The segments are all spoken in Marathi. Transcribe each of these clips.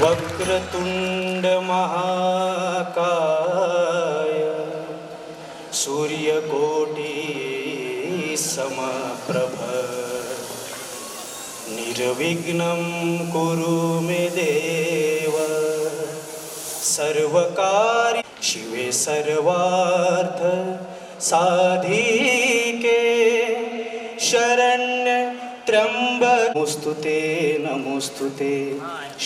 वक्रतुंड महाकाय सूर्यकोटि समप्रभ निर्विघ्नं कुरु मे देव सर्वकार्य शिवे सर्वार्थ साधिके शरण्य त्र्यंबक नमोस्तुते नमोस्तुते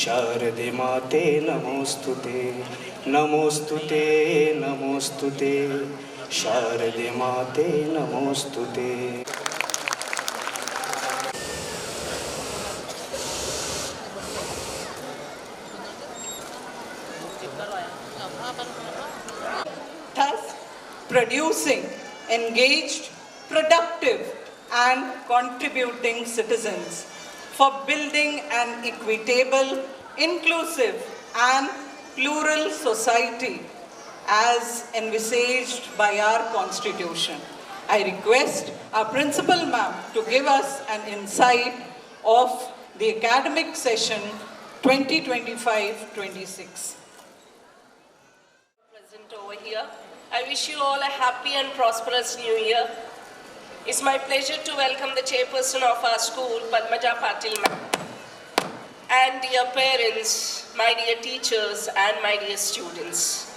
शारदे माते नमोस्तुते नमोस्तुते नमोस्तुते शारदे माते नमोस्तुते. Thus, producing engaged, productive, and contributing citizens for building an equitable, inclusive, and plural society as envisaged by our Constitution. I request our Principal Ma'am to give us an insight of the academic session 2025-26. Present over here. I wish you all a happy and prosperous new year. It's my pleasure to welcome the chairperson of our school, Padmaja Patil ma'am, and dear parents, my dear teachers, and my dear students.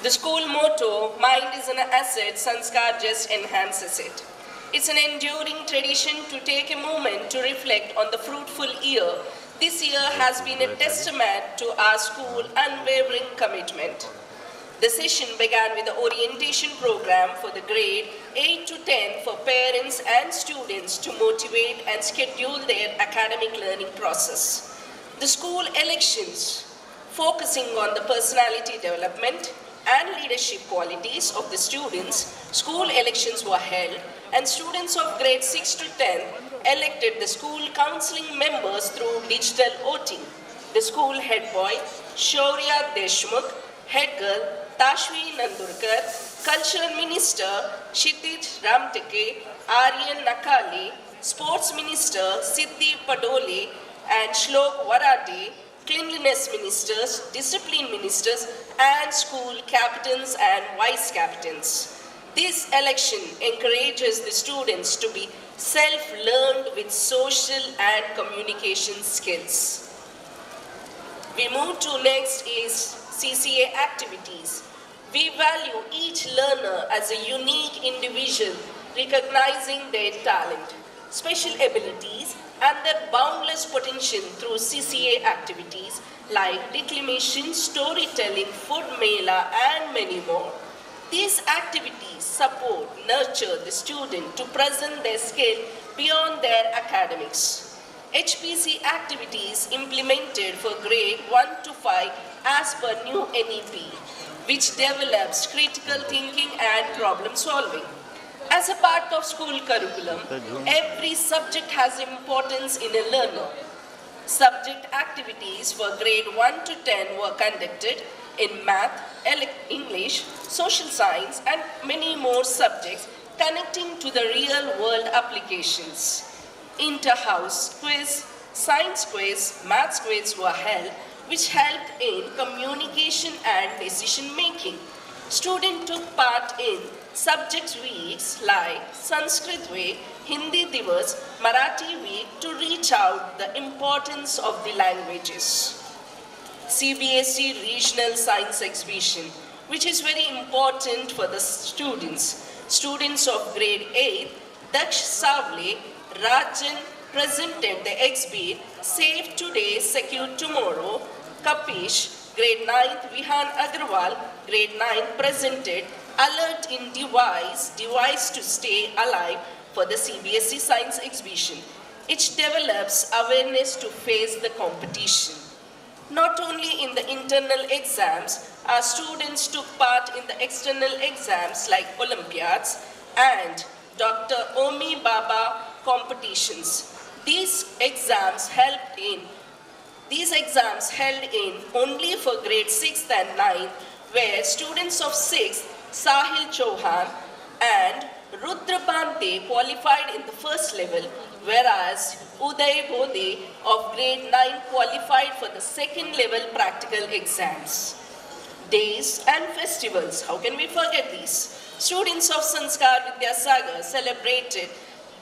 The school motto, mind is an asset, sanskar just enhances it. It's an enduring tradition to take a moment to reflect on the fruitful year. This year has been a testament to our school's unwavering commitment. The session began with the orientation program for the grade 8 to 10 for parents and students to motivate and schedule their academic learning process. The school elections, focusing on the personality development and leadership qualities of the students, school elections were held and students of grade 6 to 10 elected the school counseling members through digital voting. The school head boy, Shaurya Deshmukh, head girl, Tashvi Nandurkar, Cultural Minister Kshitij Ramteke, Aryan Nakali, Sports Minister Siddhi Padole and Shlok Warade, Cleanliness Ministers, Discipline Ministers and school captains and vice captains. This election encourages the students to be self-learned with social and communication skills. We move to next is CCA activities. We value each learner as a unique individual, recognizing their talent, special abilities, and their boundless potential through CCA activities like declamation, storytelling, food mela, and many more. These activities support, nurture the student to present their skill beyond their academics. HPC activities implemented for grade 1 to 5 as per new NEP, which develops critical thinking and problem solving. As a part of school curriculum, every subject has importance in a learner. Subject activities for grade 1 to 10 were conducted in math, English, social science, and many more subjects connecting to the real world applications. Inter-house quiz, science quiz, maths quiz were held, which helped in communication and decision making. Students took part in subject weeks like Sanskrit Week, Hindi Divas, Marathi Week to reach out the importance of the languages. CBSE Regional Science Exhibition, which is very important for the students. Students of grade 8, Daksh Savle, Rajan presented the exhibit Save Today, Secure Tomorrow. Kapish, grade 9th, Vihan Agarwal, grade 9 presented Alert in Device to Stay Alive for the CBSE Science Exhibition. It develops awareness to face the competition. Not only in the internal exams, our students took part in the external exams like Olympiads and Dr. Omi Baba competitions. These exams held in only for grade 6th and 9th, where students of 6th, Sahil Chauhan and Rudra Bante qualified in the first level, whereas Uday Bode of grade 9 qualified for the second level practical exams. Days and festivals, how can we forget these? Students of Sanskar Vidyasagar celebrated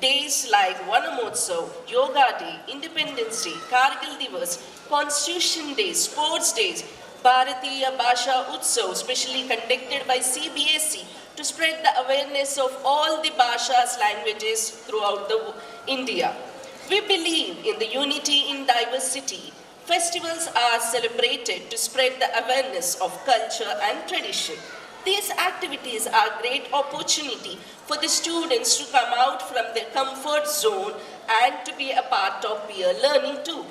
days like Vanamotsav, Yoga Day, Independence Day, Kargil Divas, Constitution Day, Sports Days, Bharatiya Bhasha Utsav, specially conducted by CBSE to spread the awareness of all the Bhashas languages throughout India. We believe in the unity in diversity. Festivals are celebrated to spread the awareness of culture and tradition. These activities are a great opportunity for the students to come out from their comfort zone and to be a part of peer learning too.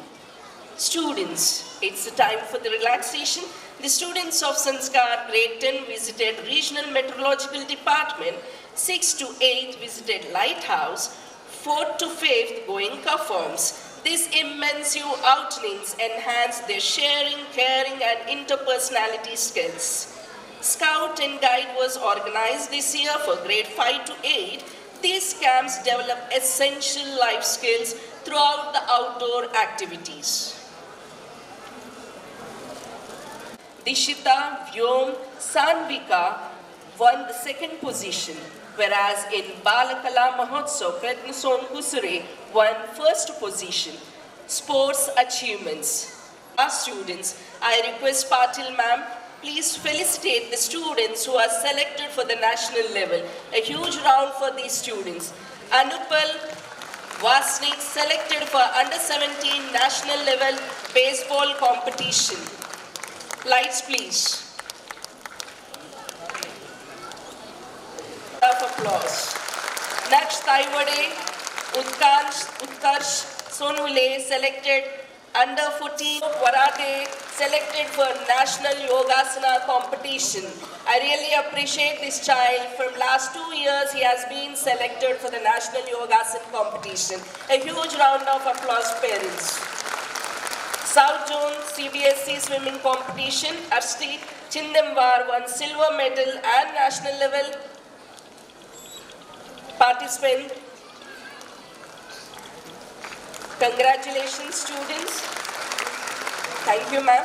Students, it's the time for the relaxation. The students of Sanskar grade 10 visited Regional Meteorological Department, 6 to 8 visited Lighthouse, 4th to 5th Goenka Farms. These immense outings enhance their sharing, caring and interpersonality skills. Scout and Guide was organized this year for grade 5 to 8. These camps develop essential life skills throughout the outdoor activities. Dishita, Vyom, Sanvika won the second position, whereas in Balakala Mahotsav, Pratnason Kusure won first position. Sports achievements. Our students, I request Patil ma'am, please felicitate the students who are selected for the national level. A huge round for these students. Anupal Vasnik selected for under 17 national level baseball competition. Lights please. Of applause. Next, Taiwade Utkarsh Sonule selected under 14. Warate selected for National Yogasana competition. I really appreciate this child. From last 2 years, he has been selected for the National Yogasana competition. A huge round of applause, parents. South Zone CBSE swimming competition. Arsti Chindambar won silver medal and national level participant. Congratulations, students. Thank you, ma'am.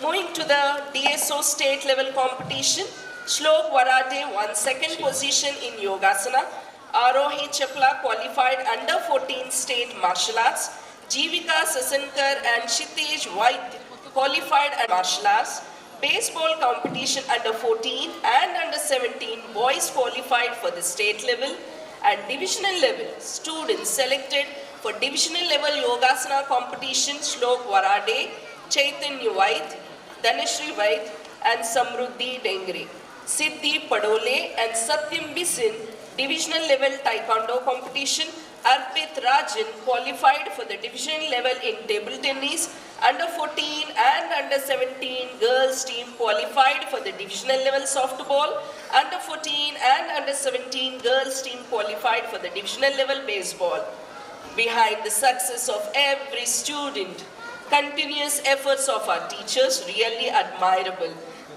Moving to the DSO state level competition, Shlok Warate won second position in Yogasana. Arohi Chapla qualified under 14 state martial arts. Jivika Sasankar and Shitej White qualified at martial arts. Baseball competition under 14 and under 17 boys qualified for the state level. At divisional level, students selected for divisional level Yogasana competition Shlok Warade, Chaitanya White, Dhanashri White and Samruddhi Dengre. Siddhi Padole and Satyam Bisin divisional level Taekwondo competition. Arpit Rajan qualified for the divisional level in table tennis. Under 14 and under 17 girls team qualified for the divisional level softball. Under 14 and under 17 girls team qualified for the divisional level baseball. Behind the success of every student, continuous efforts of our teachers really admirable.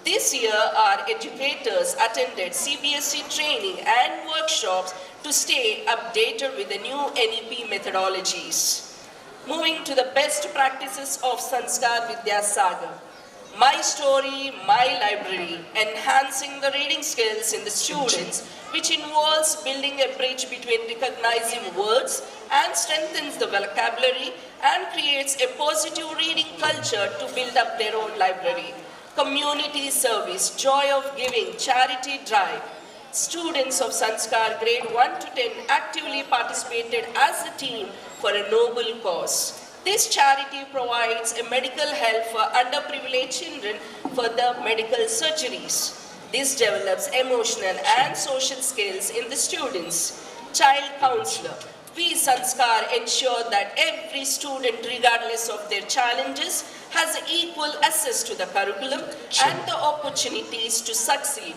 This year, our educators attended CBSE training and workshops to stay updated with the new NEP methodologies. Moving to the best practices of Sanskar Vidyasagar. My Story, My Library, enhancing the reading skills in the students, which involves building a bridge between recognizing words and strengthens the vocabulary and creates a positive reading culture to build up their own library. Community service, joy of giving, charity drive. Students of Sanskar grade 1 to 10 actively participated as a team for a noble cause. This charity provides a medical help for underprivileged children for the medical surgeries. This develops emotional and social skills in the students. Child counselor. We Sanskar ensure that every student, regardless of their challenges, has equal access to the curriculum and the opportunities to succeed.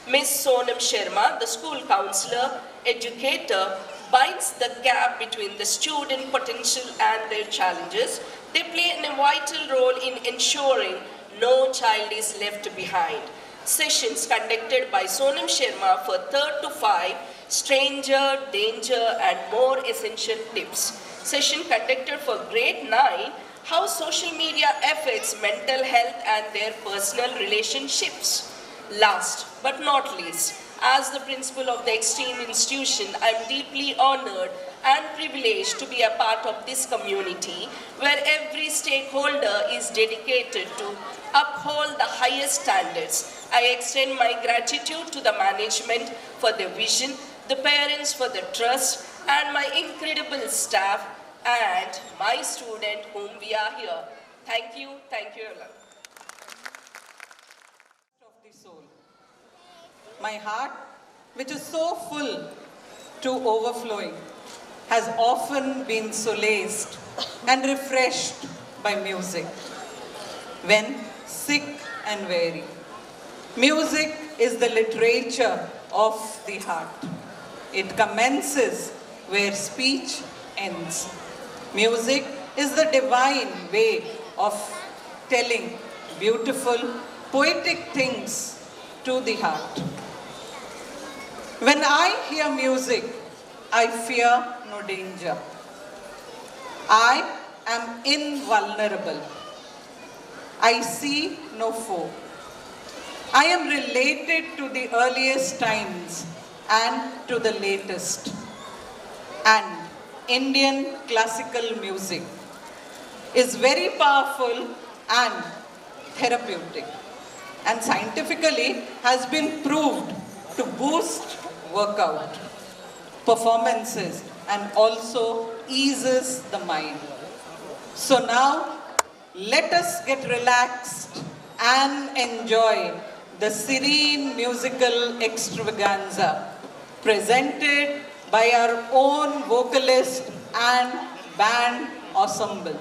Ms. Sonam Sharma, the school counselor, educator, binds the gap between the student potential and their challenges. They play a vital role in ensuring no child is left behind. Sessions conducted by Sonam Sharma for 3rd to 5, stranger, danger and more essential tips. session conducted for grade 9, how social media affects mental health and their personal relationships. Last but not least, as the principal of the Extreme Institution, I am deeply honored and privileged to be a part of this community where every stakeholder is dedicated to uphold the highest standards. I extend my gratitude to the management for their vision, the parents for the trust, and my incredible staff and my student whom we are here. Thank you, Ella. Of the soul. My heart, which is so full to overflowing, has often been solaced and refreshed by music. When sick and weary, music is the literature of the heart. It commences where speech ends. Music is the divine way of telling beautiful, poetic things to the heart. When I hear music, I fear no danger. I am invulnerable. I see no foe. I am related to the earliest times and to the latest. And Indian classical music is very powerful and therapeutic, and scientifically has been proved to boost workout, performances, and also eases the mind. So now, let us get relaxed and enjoy the serene musical extravaganza presented by our own vocalist and band ensemble.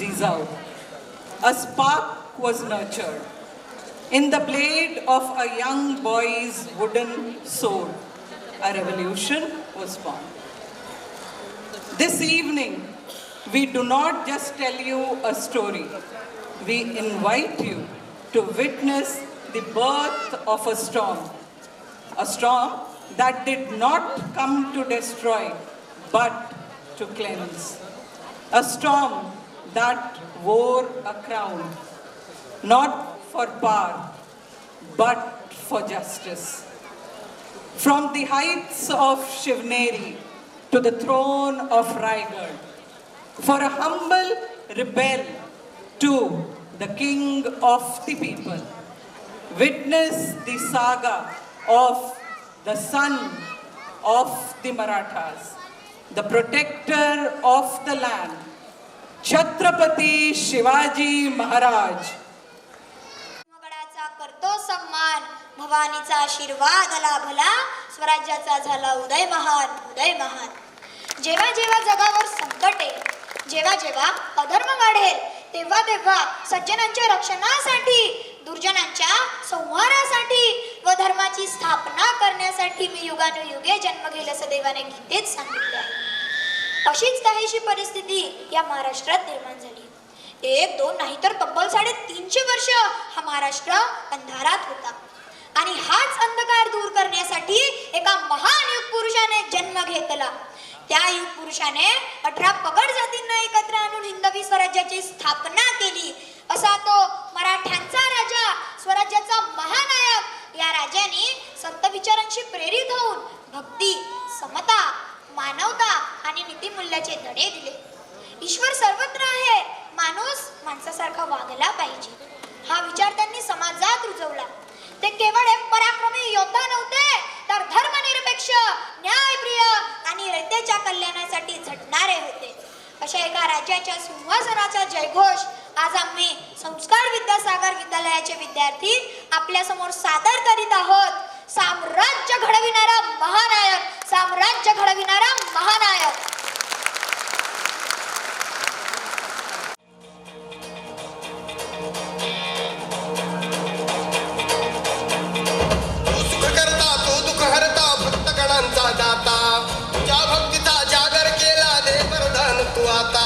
Jizao. A spark was nurtured. In the blade of a young boy's wooden sword, a revolution was born. This evening, we do not just tell you a story. We invite you to witness the birth of a storm that did not come to destroy, but to cleanse. A storm that wore a crown, not for power, but for justice. From the heights of Shivneri to the throne of Raigad, for a humble rebel to the king of the people. Witness the saga of the son of the Marathas, the protector of the land, Chhatrapati Shivaji Maharaj. गडाचा करतो सम्मान, भवानीचा आशीर्वाद लाभला, स्वराज्याचा झाला उदय महान. जेव्हा जेव्हा जगावर संकट येईल, जेव्हा जेव्हा अधर्म वाढेल, तेव्हा तेव्हा सज्जनांच्या रक्षणासाठी, दुर्जनांच्या संहारासाठी व धर्माची स्थापना करण्यासाठी मी युगानुयुगे जन्म घेईल असं देवाने गीतेत सांगितले आहे. अशीच काहीशी परिस्थिती या महाराष्ट्रात निर्माण झाली. 1, 2 नाही तर तब्बल 350 वर्ष हा महाराष्ट्र अंधारात होता. आणि हाच अंधकार दूर करण्यासाठी एका महान युग पुरुषाने जन्म घेतला. त्या युग पुरुषाने 18 पगड जातींना एकत्र आणून हिंदवी स्वराज्याची स्थापना केली. असा तो मराठ्यांचा राजा, स्वराज्याचा महानायक. या राजाने संत विचारांशी प्रेरित होऊन भक्ती, समता, मानवता आणि नीतिमूल्याचे धडे दिले. ईश्वर सर्वत्र आहे, माणूस माणसासारखा वागला पाहिजे, हा विचार त्यांनी समाजात रुजवला. ते केवळ एक पराक्रमी योद्धा नव्हते, तर धर्मनिरपेक्ष, न्यायप्रिय आणि रयतेच्या कल्याणासाठी झटणारे होते. अशा एका राज्याच्या सिंहासनाचा जयघोष आज आम्ही संस्कार विद्यासागर विद्यालयाचे विद्यार्थी आपल्या समोर सादर करीत आहोत. साम्राज्य घडविणारा महानायक, साम्राज्य घडविणारा महानायक. दाता तुझ्या भक्तीचा जागर केला दे वरदान तू आता.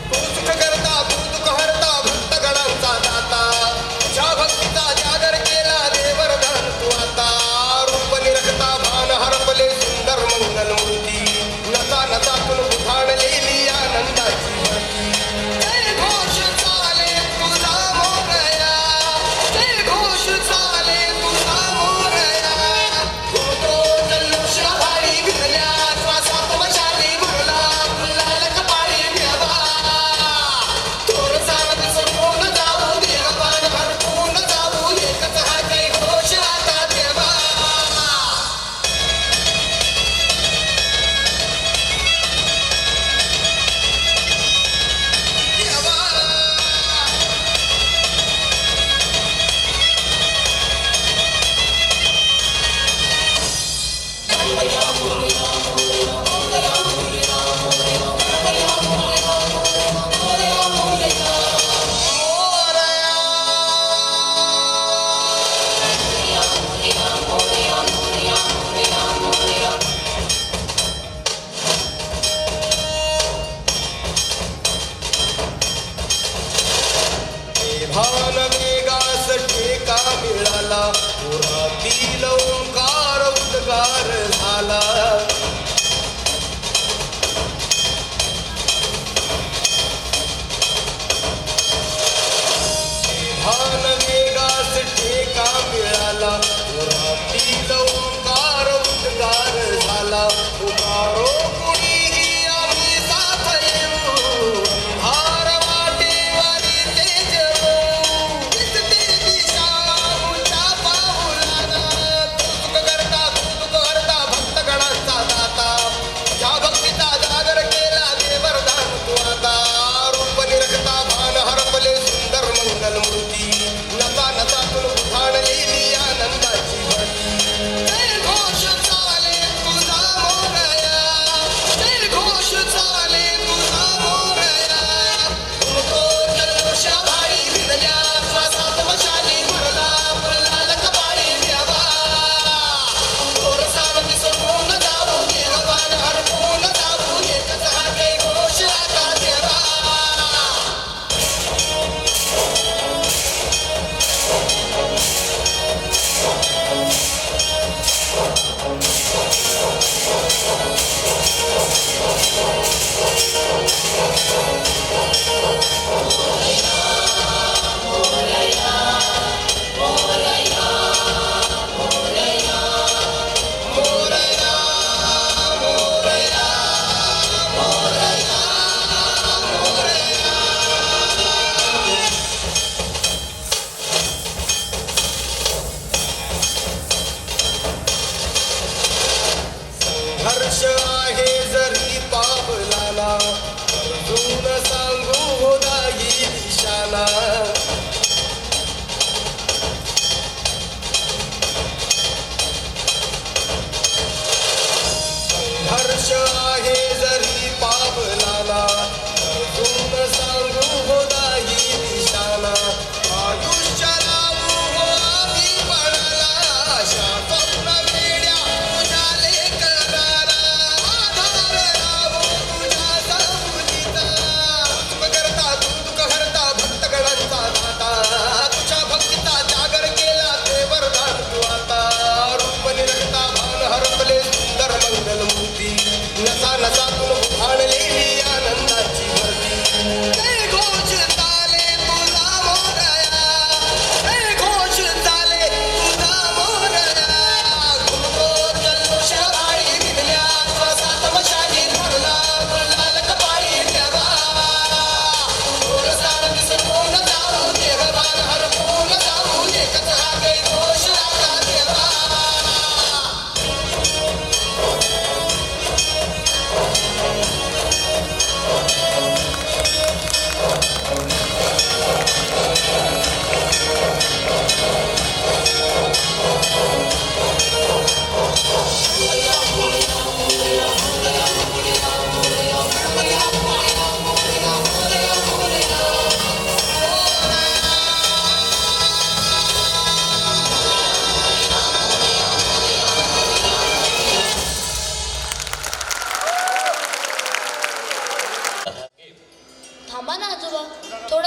तू सुख करता, तू दुःख हरता, भक्तगणांचा दाता तुझ्या भक्तीचा जागर केला दे वरदान तू आता. रूप निरखता भान हरपले सुंदर मंगल मूर्ती, नचा नचातून उधाणलेली आनंदाची भरती. जय घोष चाले तुझा मोरया, जय घोष चाले तुझा मोरया. होतो जल्लोष भारी भिरल्या, श्वासात मशाली भरला, फुलाल कपाळी देवा. थोर सारथ संपूर्ण जाऊ दे, पान भरपून जाऊ दे, एकच हा जय घोष आता देवा. भान वेगास टेका मिळाला, पुरातील ओंकार उद्गार झाला. भान वेगास टेका मिळाला, पुरातील ओंकार उद्गार झाला. उगारो कुणीही आम्ही साथ येऊ, हार वाटेवारी तेज होऊ. दिसते दिशा उंचा पाऊलाना, तू सुख करता, तू दुःख हरता, भक्तगणांचा दाता तुझ्या भक्तीचा जागर केला दे वरदान तू आता. रूप निरखता भान हरपले सुंदर मंगल मूर्ती,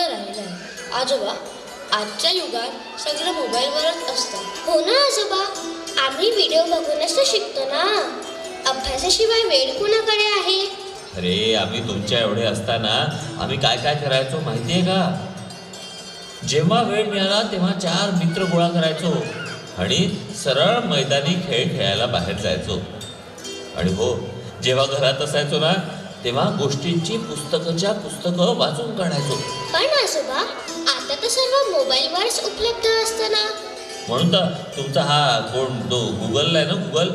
सगळं राहिलंय. आजोबा, आजच्या युगात सगळं मोबाईलवरच असतं. हो ना आजोबा, आम्ही व्हिडिओ बघूनच तर शिकतो ना. अभ्यासाशिवाय वेळ कुणाकडे आहे? अरे, आम्ही तुमच्या एवढे असताना आम्ही काय काय करायचो माहिती आहे का? जेव्हा वेळ मिळाला तेव्हा 4 मित्र गोळा करायचो आणि सरळ मैदानी खेळ खेळायला बाहेर जायचो. आणि हो, जेव्हा घरात असायचो ना तेव्हा गोष्टींची पुस्तकं वाचून काढायचो. पण आजोबा, आता तर सर्व मोबाईलवरच उपलब्ध असतं ना. म्हणून तर तुमचा हा कोण तो गुगल आहे ना, गुगल,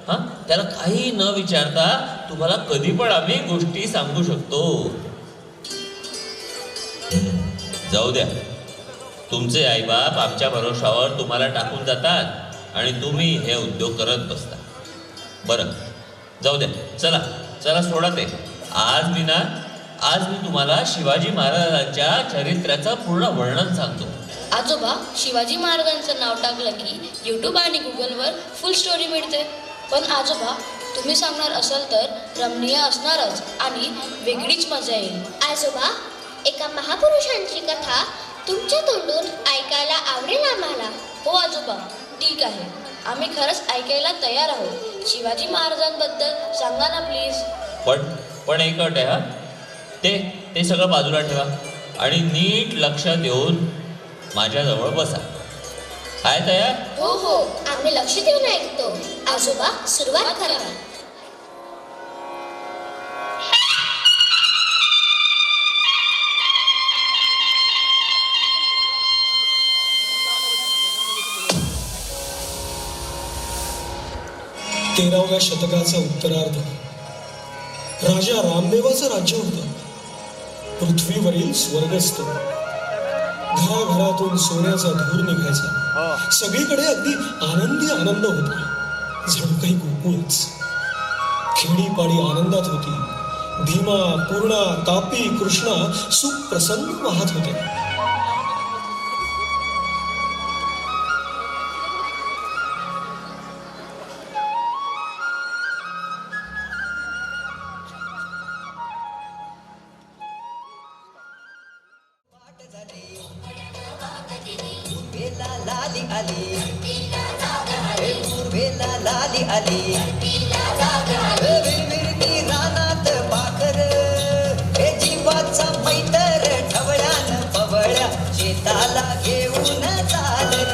हां, त्याला काही न विचारता तुम्हाला कधी पण आम्ही गोष्टी सांगू शकतो. जाऊ द्या, तुमचे आईबाप आमच्या भरोशावर तुम्हाला टाकून जातात आणि तुम्ही हे उद्योग करत बसता. बरं, जाऊ द्या, चला चला सोडा ते. आज मी तुम्हाला शिवाजी महाराजांच्या चरित्राचं पूर्ण वर्णन सांगतो. आजोबा, शिवाजी महाराजांचं नाव टाकलं की यूट्यूब आणि गुगलवर फुल स्टोरी मिळते. पण आजोबा, तुम्ही सांगणार असाल तर रमणीय असणारच आणि वेगळीच मजा येईल. आजोबा, एका महापुरुषांची कथा तुमच्या तोंडून ऐकायला आवडेल आम्हाला. हो आजोबा, ठीक आहे. आम्ही खरंच ऐकायला तयार आहोत. शिवाजी महाराजांबद्दल सांगा ना प्लीज. पण एक अट आहे, हा, ते सगळं बाजूला ठेवा आणि नीट लक्ष देऊन माझ्याजवळ बसा. आहे तयार? हो हो, आम्ही लक्ष देऊन ऐकतो. आजोबा, सुरुवात करा. तेराव्या शतकाचा उत्तरार्ध. राजा रामदेवाचं राज्य होतं. पृथ्वीवरील स्वर्गस्थ. घराघरातून सोन्याचा धूर निघायचा. सगळीकडे अगदी आनंद होता. जणू काही गोकुळच. खेडीपाडी आनंदात होती. भीमा, पूर्णा, तापी, कृष्णा सुप्रसन्न वाहत होते. रानात पाखर हे जीवाचा मैतर ढवळ्यान पवळ्या शेताला घेऊन चालर.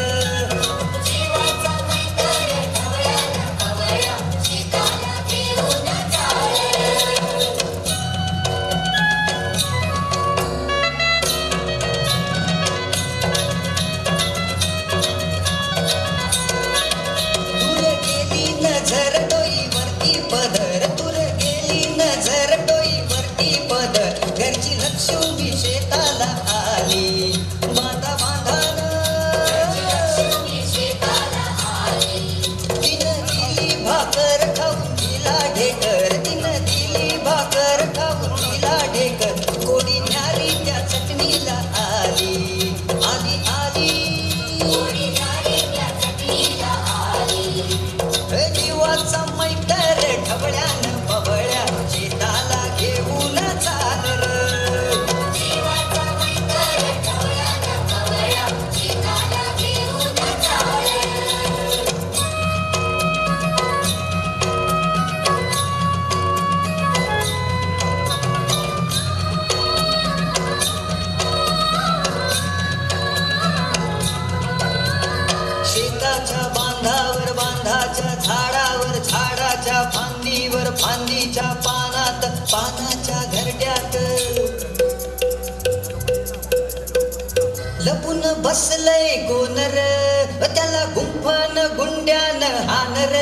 लक्ष्मी शेताला आली. माता बांधान तिनं दिली भाकर खाऊन तिला ढेकर. तिनं दिली भाकर खाऊन तिला ढेकर. कोडी न्यारी त्या चटणीला आली. आली आली जीवाचा मैतर ढवळ्यान पवळ्या शेताला घेऊन चालर. शेताच्या बांधावर बांधाच्या झाडावर झाडाच्या फांदीवर फांदीच्या पानात पानाच्या घरट्यात लपून बसलय गोनर. त्याला गुंफन गुंड्यान हानर.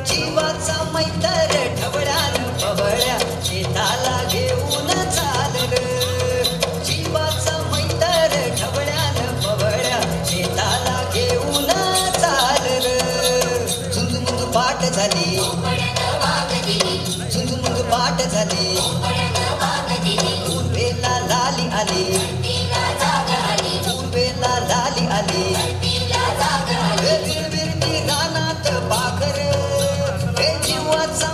जीवाचा मैतर ढवळ्यान पवळ्या शेताला घेऊन चालर. जीवाचा मैतर ढवळ्यान पवळ्या शेताला घेऊन चालर. झुंझुमुंज पाठ झाली. झुंझुमुंज पाठ झाली. पूर्वेला लाली आली. पूर्वेला लाली आली. विरविरती रानात पाखर हे जीवाचा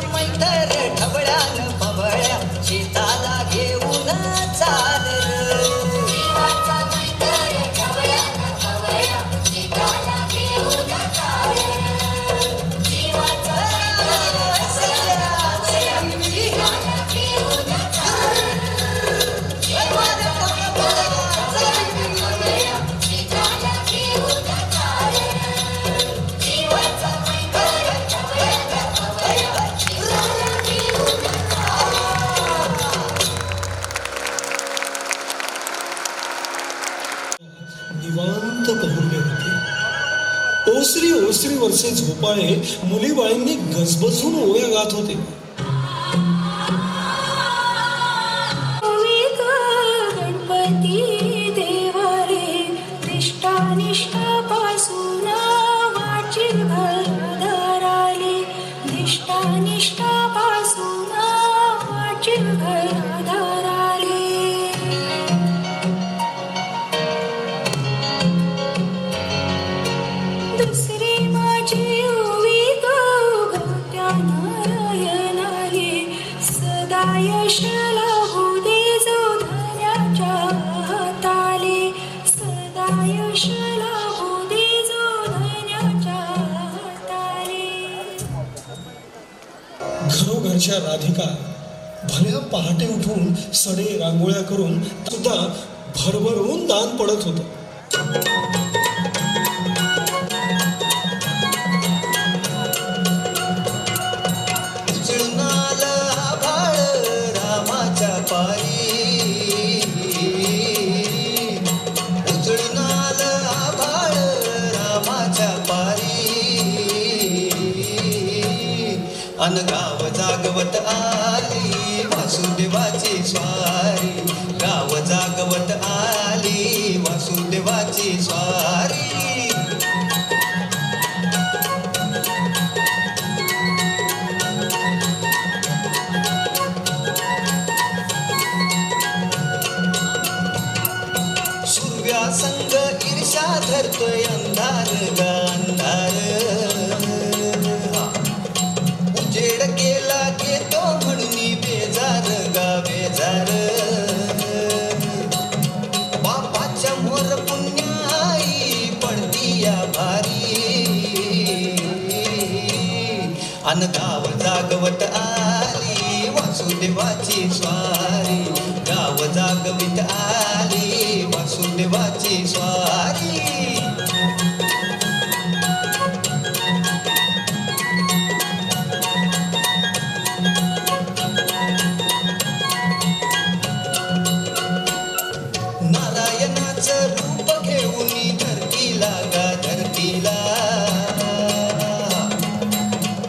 निवांत पहुडले होते. ओसरी ओसरीवरचे झोपाळे मुली बाळींनी गजबजून ओव्या गात होते. गणपती देवा रे निष्ठापासून वाचिल घरादाराले निष्ठापासून वाचिल घरादाराले. दुसरी माझी ओवी गवत्या नारायणाले सदा यश लाभू दे जो धन्याच्या हाताले सदा यश लाभू दे जो धन्याच्या हाताले. घरोघरच्या राधिका भल्या पहाटे उठून सडे रांगोळ्या करून सुद्धा भरभरून दान पडत होतं. उजळून आलं आभाळ रामाच्या पायी उजळून आलं आभाळ रामाच्या पायी अन गाव जागवत आली वासुदेवाची स्वारी गाव जागवत आली वासुदेवाची स्वारी. संग ईर्षा धरतोय अंधार ग अंधार उजेड केला घेतो म्हणून बेजार गा बेजार. बापाच्या मोर पुण्याई पडती या भारी अन गाव जागवत आली वासुदेवाची स्वारी गाव जागवित आली वासुदेवाची स्वारी. नारायणाचं रूप घेऊन धरतीला गा धरतीला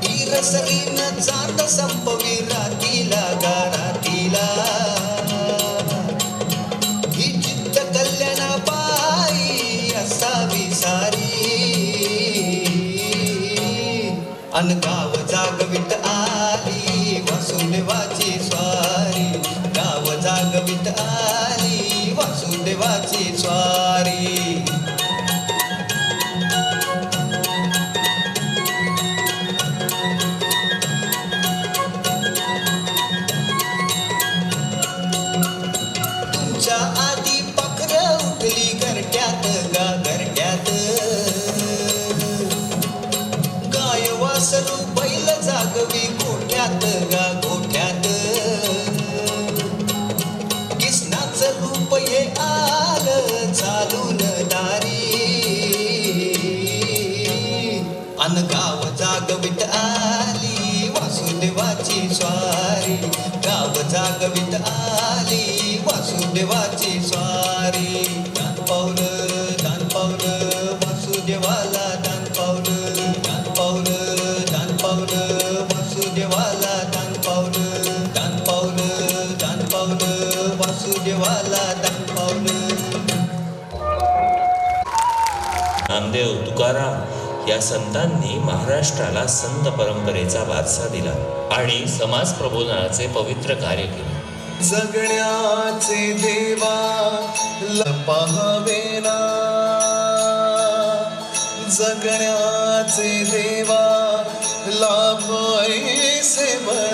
इरसरीनं चांद संपवी रातीला गा रातीला. ही चित्त कल्याणा बाई असावी सारी अन गाव जागवित आली वासुदेवाची स्वारी गाव जागवित आली वासुदेवाची स्वारी. तुमच्या आधी पखर उठली घरट्यात गा घरट्यात गाय वासरू बैल जागवी गोठ्यात गा गोठ्यात. कृष्णाचं रूप हे आलं चालून दारी अन गाव जागवित आली वासुदेवाची स्वारी गाव जागवित आली वासुदेवाची स्वारी. दान पावलं वासुदेवाला दान पावलं वासुदेवाला दान पावलं वासुदेवाला दान पावलं. नामदेव तुकाराम या संतांनी महाराष्ट्राला संत परंपरेचा वारसा दिला आणि समाज प्रबोधनाचे पवित्र कार्य केले. जगण्याचे देवा पाहावेना जगण्याचे देवा लाभ ऐसे बळ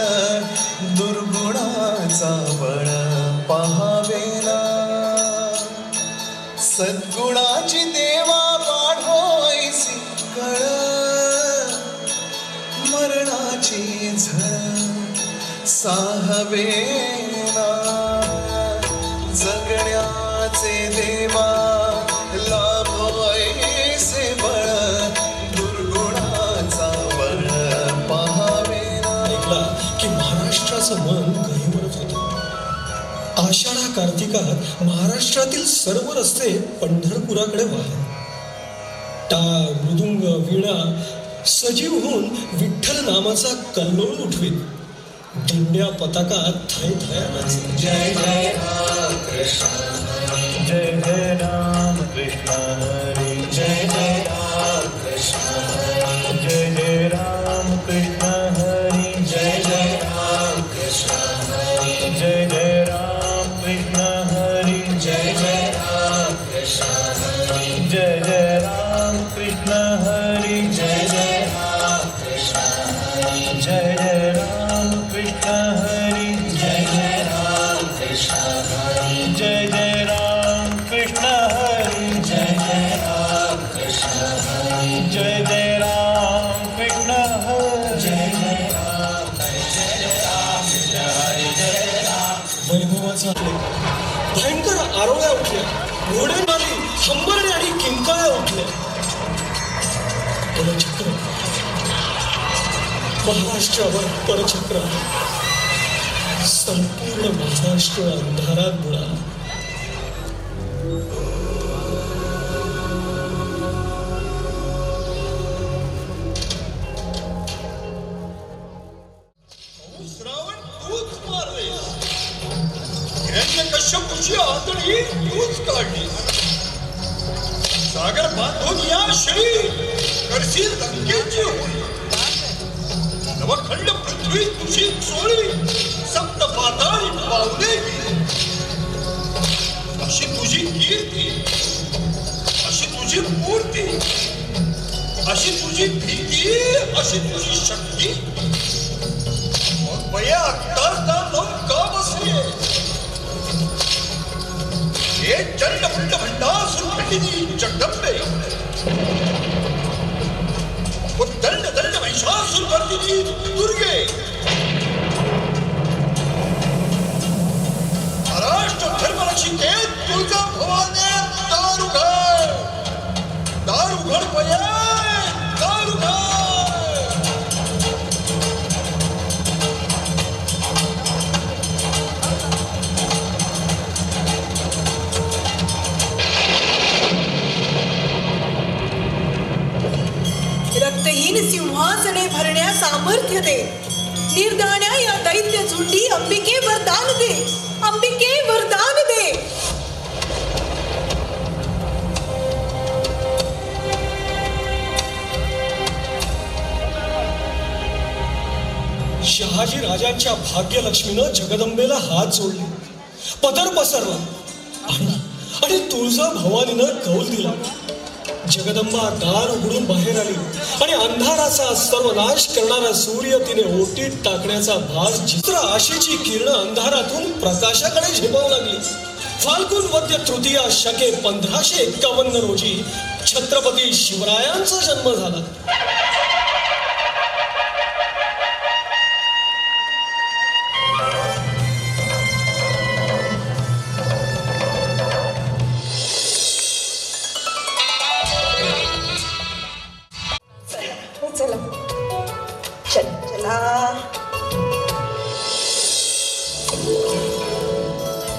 दुर्गुणाचा बळ पाहावेना. सद्गुणाची देवा वाढो ऐसी कळ मरणाची झळ साहवेना. जगण्याचे देवा लाभ ऐसे बळ दुर्गुणाचा बळ पाहावेना. ऐकला की महाराष्ट्राचं मन गहिवरत होतं. आषाढा कार्तिकात महाराष्ट्रातील सर्व रस्ते पंढरपुराकडे वाहत. टाळ, मृदुंग, वीणा सजीव होऊन विठ्ठल नामाचा कल्लोळ उठवीत. दिंड्या पताकात थयथया नाचत. जय जय राम कृष्ण जय जय राम कृष्ण हरी जय जय राम कृष्ण जय जय राम कृष्ण हरी जय जय राम कृष्ण हरी जय जय राम कृष्ण हरी जय जय राम कृष्ण हरी जय जय राम कृष्ण हरी जय जय राम कृष्ण हरी जय जय राम कृष्ण हरी जय जय राम कृष्ण हरी जय जय राम कृष्ण हरी जय जय राम कृष्ण हरी जय जय राम कृष्ण हरी जय जय राम कृष्ण हरी जय राम. वैभवाचा भयंकर आरोळ्या उठल्या, घोडेमारी, हंबरणे आणि किंकाळ्या उठल्या. परचक्र महाराष्ट्रावर परचक्र संपूर्ण महाराष्ट्र अंधारात बुडाला. श्रावण तूच मारलेस, हिरण्यकश्यपूची आतडी तूच काढलीस. सागर बांधून या श्री करशील लंकेची होळी. नवखंड पृथ्वी तुझी चोळी, सप्त पाताळी पावले गेली. अशी तुझी कीर्ती, अशी तुझी मूर्ती, अशी तुझी भीती, अशी तुझी शक्ती. मग बया अट्टारता लावून का बसलीये? हे चंड मुंड भंडासूर खंडिनी जगदंबे, वो दंड दंड महिषासुर वर्धिनी दुर्गे. महाराष्ट्र धर्मरक्षिते तुळजा भवाने दार उघड, दार उघड बया, दार उघड. रक्तहीन सिंहासने भरण्या सामर्थ्य दे. निर्दाण्या या दैत्य झुंडी अंबिके वरदान दे, अंबिके वरदान दे. शहाजी राजांच्या भाग्यलक्ष्मीनं जगदंबेला हात जोडले, पदर पसरला आणि तुळजा भवानीनं कौल दिला. जगदंबा दार उघडून बाहेर आली आणि अंधाराचा सर्वनाश करणारा सूर्य तिने ओटीत टाकण्याचा भास. चित्र आशेची किरण अंधारातून प्रकाशाकडे झेपावू लागली. फाल्गुन वद्य तृतीया शके 1551 रोजी छत्रपती शिवरायांचा जन्म झाला.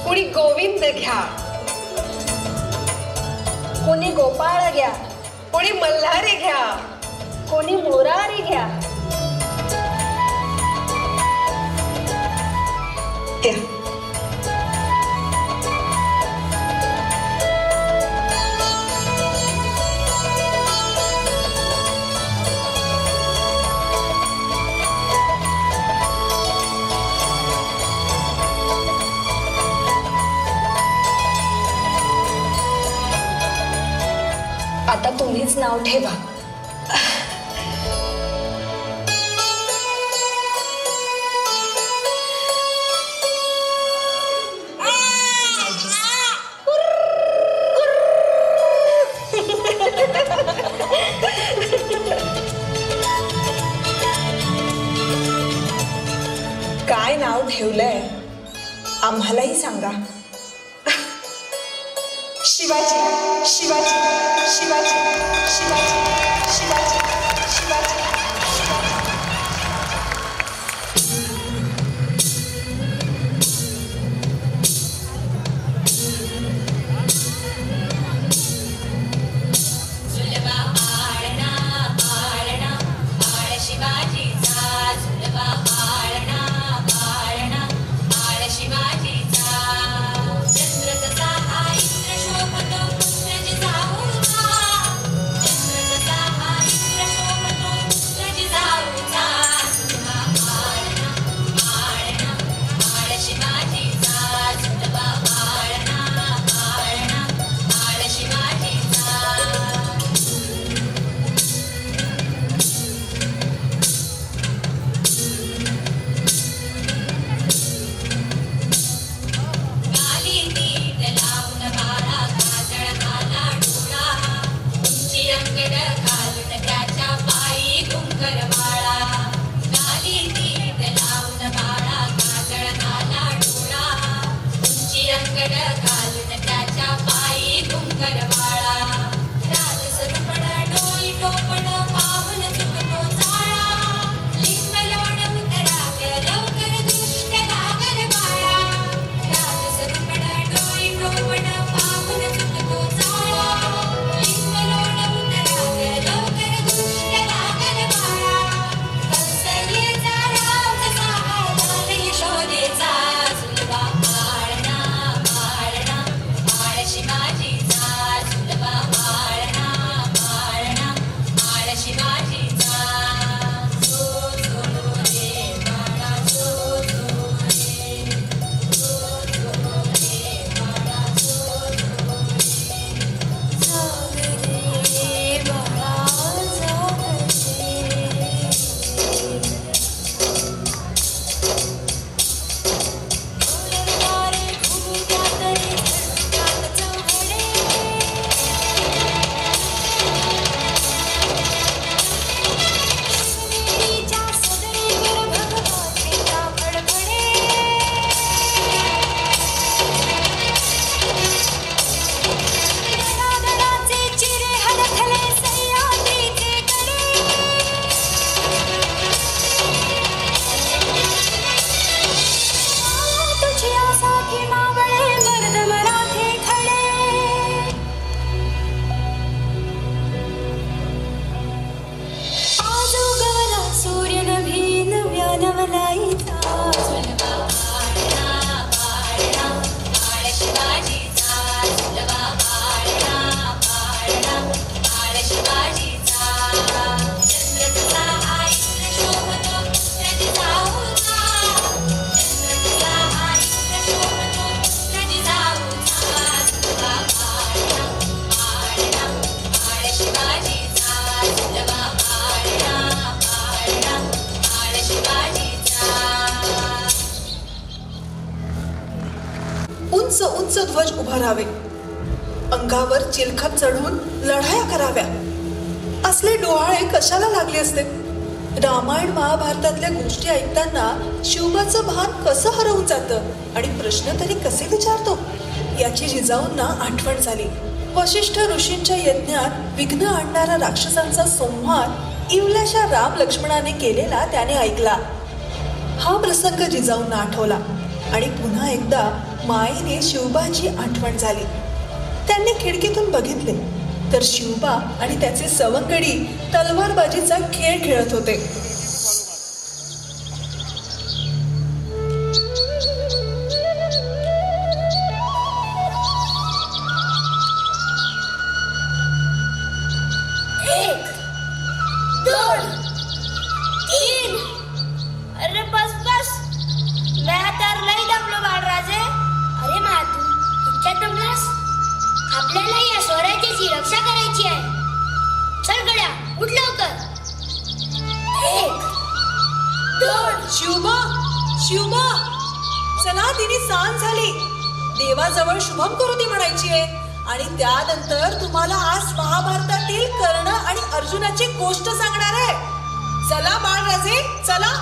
कोणी गोविंद घ्या, कोणी गोपाळ घ्या, कोणी मल्हारी घ्या, कोणी मोरारी घ्या. आता तुम्हीच नाव ठेवा. काय नाव ठेवलंय आम्हालाही सांगा. शिवाजी शिवाजी शिवाजी शिवाजी शिवाजी शिवाजी. उभं राहावे, अंगावर चिलखत चढून लढाया कराव्या. असले डोहाळे कशाला लागले असते? रामायण महाभारतातल्या गोष्टी ऐकताना शिवबाचं भान कसं हरवून जातं आणि प्रश्न तरी कसे विचारतो याची जिजाऊंना आठवण झाली. वशिष्ठ ऋषींच्या यज्ञात विघ्न आणणारा राक्षसांचा संहार इवल्याशा राम लक्ष्मणाने केलेला त्याने ऐकला. हा प्रसंग जिजाऊंना आठवला आणि पुन्हा एकदा मायेने शिवबाची आठवण झाली. त्यांनी खिडकीतून बघितले तर शिवबा आणि त्याचे सवंगडी तलवारबाजीचा खेळ खेळत होते. एक, दोन, तीन. अरे बस बस, मैं तर लई दमलो बाळराजे. अरे महातू, इतक्यात दमलास? आपल्याला या स्वराज्याची रक्षा करायची आहे. चल गड्या, उठ लवकर. एक, दोन. शिवबा, शिवबा, चला तिने सांज झाली. देवाजवळ शुभम करुती म्हणायची आहे आणि त्यानंतर तुम्हाला आज महाभारतातील कर्ण आणि अर्जुनाची गोष्ट सांगणार आहे. चला बाळराजे, चला,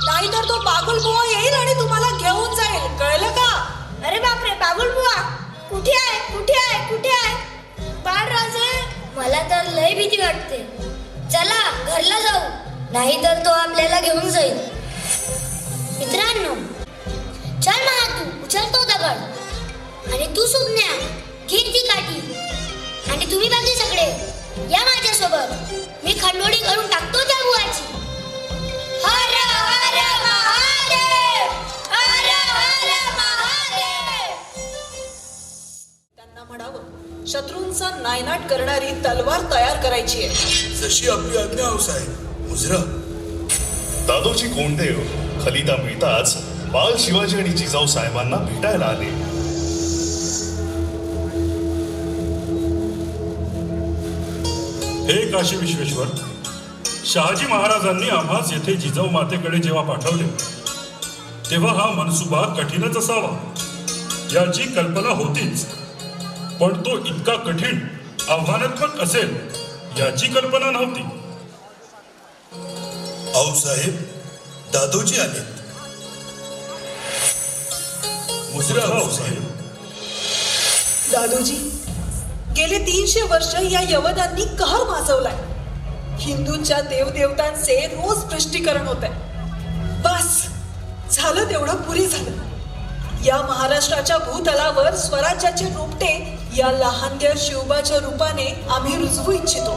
नाहीतर तो बागुल बुवा येईल आणि तुम्हाला घेऊन जाईल, कळलं का? अरे बापरे, बाबुल बुवा कुठे आहे, कुठे आहे, कुठे आहे? बाळराजे, मला तर लय भीती वाटते. चला घरला जाऊ, नाहीतर तो आपल्याला घेऊन जाईल. मित्रांनो, चल महातू, उचलतो दगड आणि तू सुज्ञा घे ती काठी आणि तुम्ही बाकी सगळे या माझ्यासोबत. मी खंडोळी करून टाकतो त्या बुवाची. हर हर महादेव, हर हर महादेव. त्यांना म्हणावं, शत्रूंचा नायनाट करणारी तलवार तयार करायची आहे. जशी आपली आज्ञा साहेब. मुजरा. दादोजी कोंडदेव खलिता मिळताच बाल शिवाजी आणि जिजाऊ साहेबांना भेटायला आले. हे काशी विश्वेश्वर, शहाजी महाराजांनी आम्हास येथे जिजाऊ मातेकडे जेव्हा पाठवले तेव्हा हा मनसुबा कठीणच असावा याची कल्पना होतीच, पण तो इतका कठीण आव्हानात्मक असेल याची कल्पना नव्हती. साहेब, दादोजी आले. मुजरा साहेब. दादोजी, गेले 300 वर्ष या यवनांनी कहर माजवलाय. हिंदूंच्या देवदेवतांचे रोज भ्रष्टीकरण होत आहे. बस झालं तेवढं पुरी झालं. या महाराष्ट्राच्या भूतलावर स्वराज्याचे रोपटे या लहानग्या शिवबाच्या रूपाने आम्ही रुजवू इच्छितो.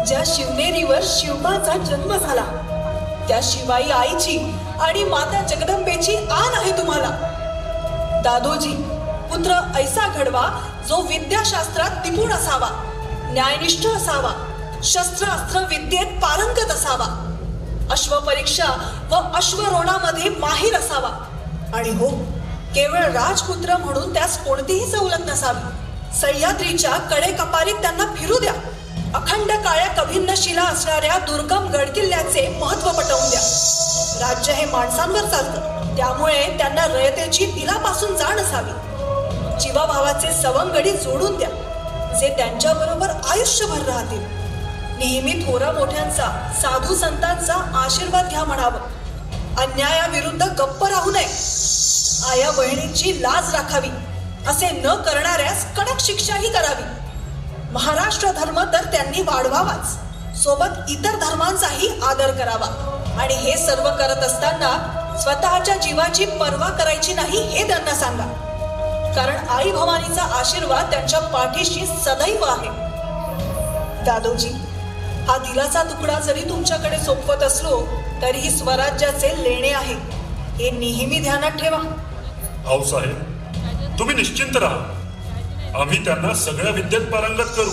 ज्या शिवनेरीवर शिवबाचा जन्म झाला त्या शिवाई आईची आणि माता जगदंबेची आण आहे तुम्हाला. दादोजी, पुत्र ऐसा घडवा जो विद्याशास्त्रात निपुण असावा, न्यायनिष्ठ असावा, शस्त्रास्त्र विद्येत पारंगत असावा, अश्वपरीक्षा व अश्वरोणामध्ये माहीर असावा आणि हो, केवळ राजपुत्र म्हणून त्यास कोणतीही सवलत नसावी. सह्याद्रीच्या कडेकपारीत त्यांना फिरू द्या. अखंड काळ्या कभिन्न शिला असणाऱ्या दुर्गम गडकिल्ल्याचे महत्व पटवून द्या. राज्य हे माणसांवर चालतं, त्यामुळे त्यांना रयतेची दिलापासून जाण असावी. जीवाभावाचे सवंगडी जोडून द्या जे त्यांच्याबरोबर आयुष्यभर राहतील. नेहमी थोरा मोठ्यांचा, साधू संतांचा आशीर्वाद घ्या म्हणावं. अन्यायाविरुद्ध गप्प राहू नये. आया बहिणींची लाज राखावी. असे न करणाऱ्यास कडक शिक्षाही करावी. महाराष्ट्र धर्म तर त्यांनी वाढवावाच, सोबत इतर धर्मांचाही आदर करावा. आणि हे सर्व करत असताना स्वतःच्या जीवाची पर्वा करायची नाही हे त्यांना सांगा. कारण आई भवानीचा आशीर्वाद त्यांच्या पाठीशी सदैव आहे. दादोजी, हा दिलाचा तुकडा जरी तुमच्याकडे सोपवत असलो तरीही स्वराज्याचे लेणे आहे, हे नेहमी ध्यानात ठेवा. साहेब, तुम्ही निश्चिंत राहा. आम्ही त्यांना सगळ्या विद्येत पारंगत करू.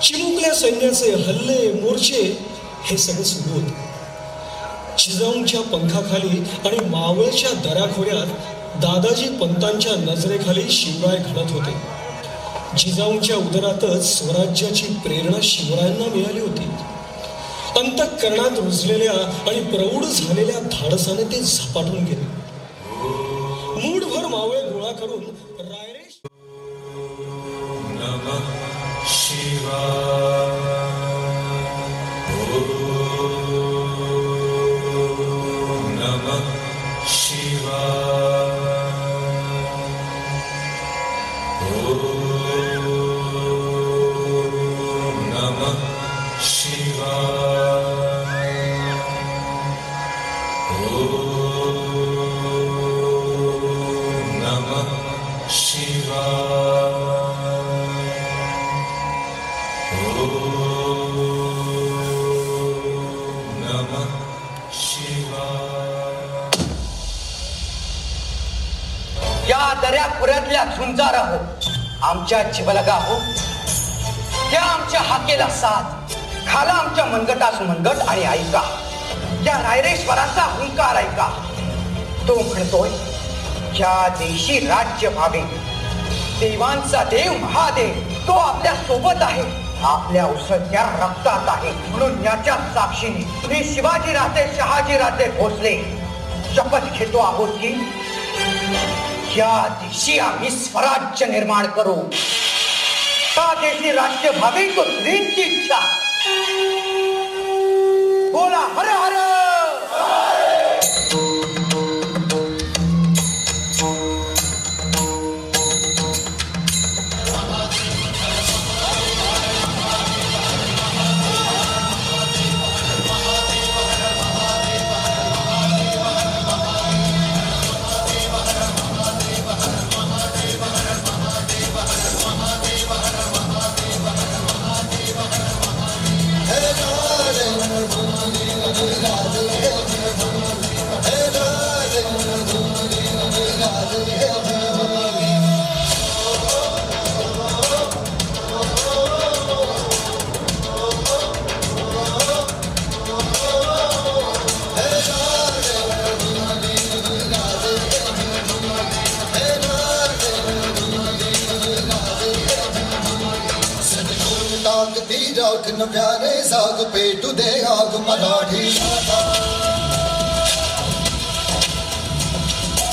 चिमुकल्या सैन्याचे हल्ले मोर्चे हे सगळं सुरू होते. जिजाऊंच्या पंखाखाली आणि मावळच्या दराखोऱ्यात दादाजी पंतांच्या नजरेखाली शिवराय घडत होते. जिजाऊंच्या उदरातच स्वराज्याची प्रेरणा शिवरायांना मिळाली होती. अंतःकरणात रुजलेल्या आणि प्रौढ झालेल्या धाडसाने ते झपाटून गेले. मूठभर मावळे गोळा करून रायरेश या दर्याखोऱ्यातल्या झुंजारा हो, आमच्या जिवलगा हो, त्या आमच्या हाकेला साथ खाला आमच्या मनगटास मनगट आणि ऐका या रायरेश्वराचा हुंकार ऐका. तो म्हणतोय ज्या देशी राज्य व्हावे, देवांचा देव महादेव तो आपल्या सोबत आहे, आपल्या उसळत्या रक्तात आहे. म्हणून याच्या साक्षीने तुम्ही शिवाजी राजे शहाजी राजे भोसले शपथ घेतो आहोत की या दिवशी आम्ही स्वराज्य निर्माण करू. का केशरी राष्ट्र भावी तो श्रींची इच्छा. बोला हर हर. न प्यारे साग पेटू दे आग मराठी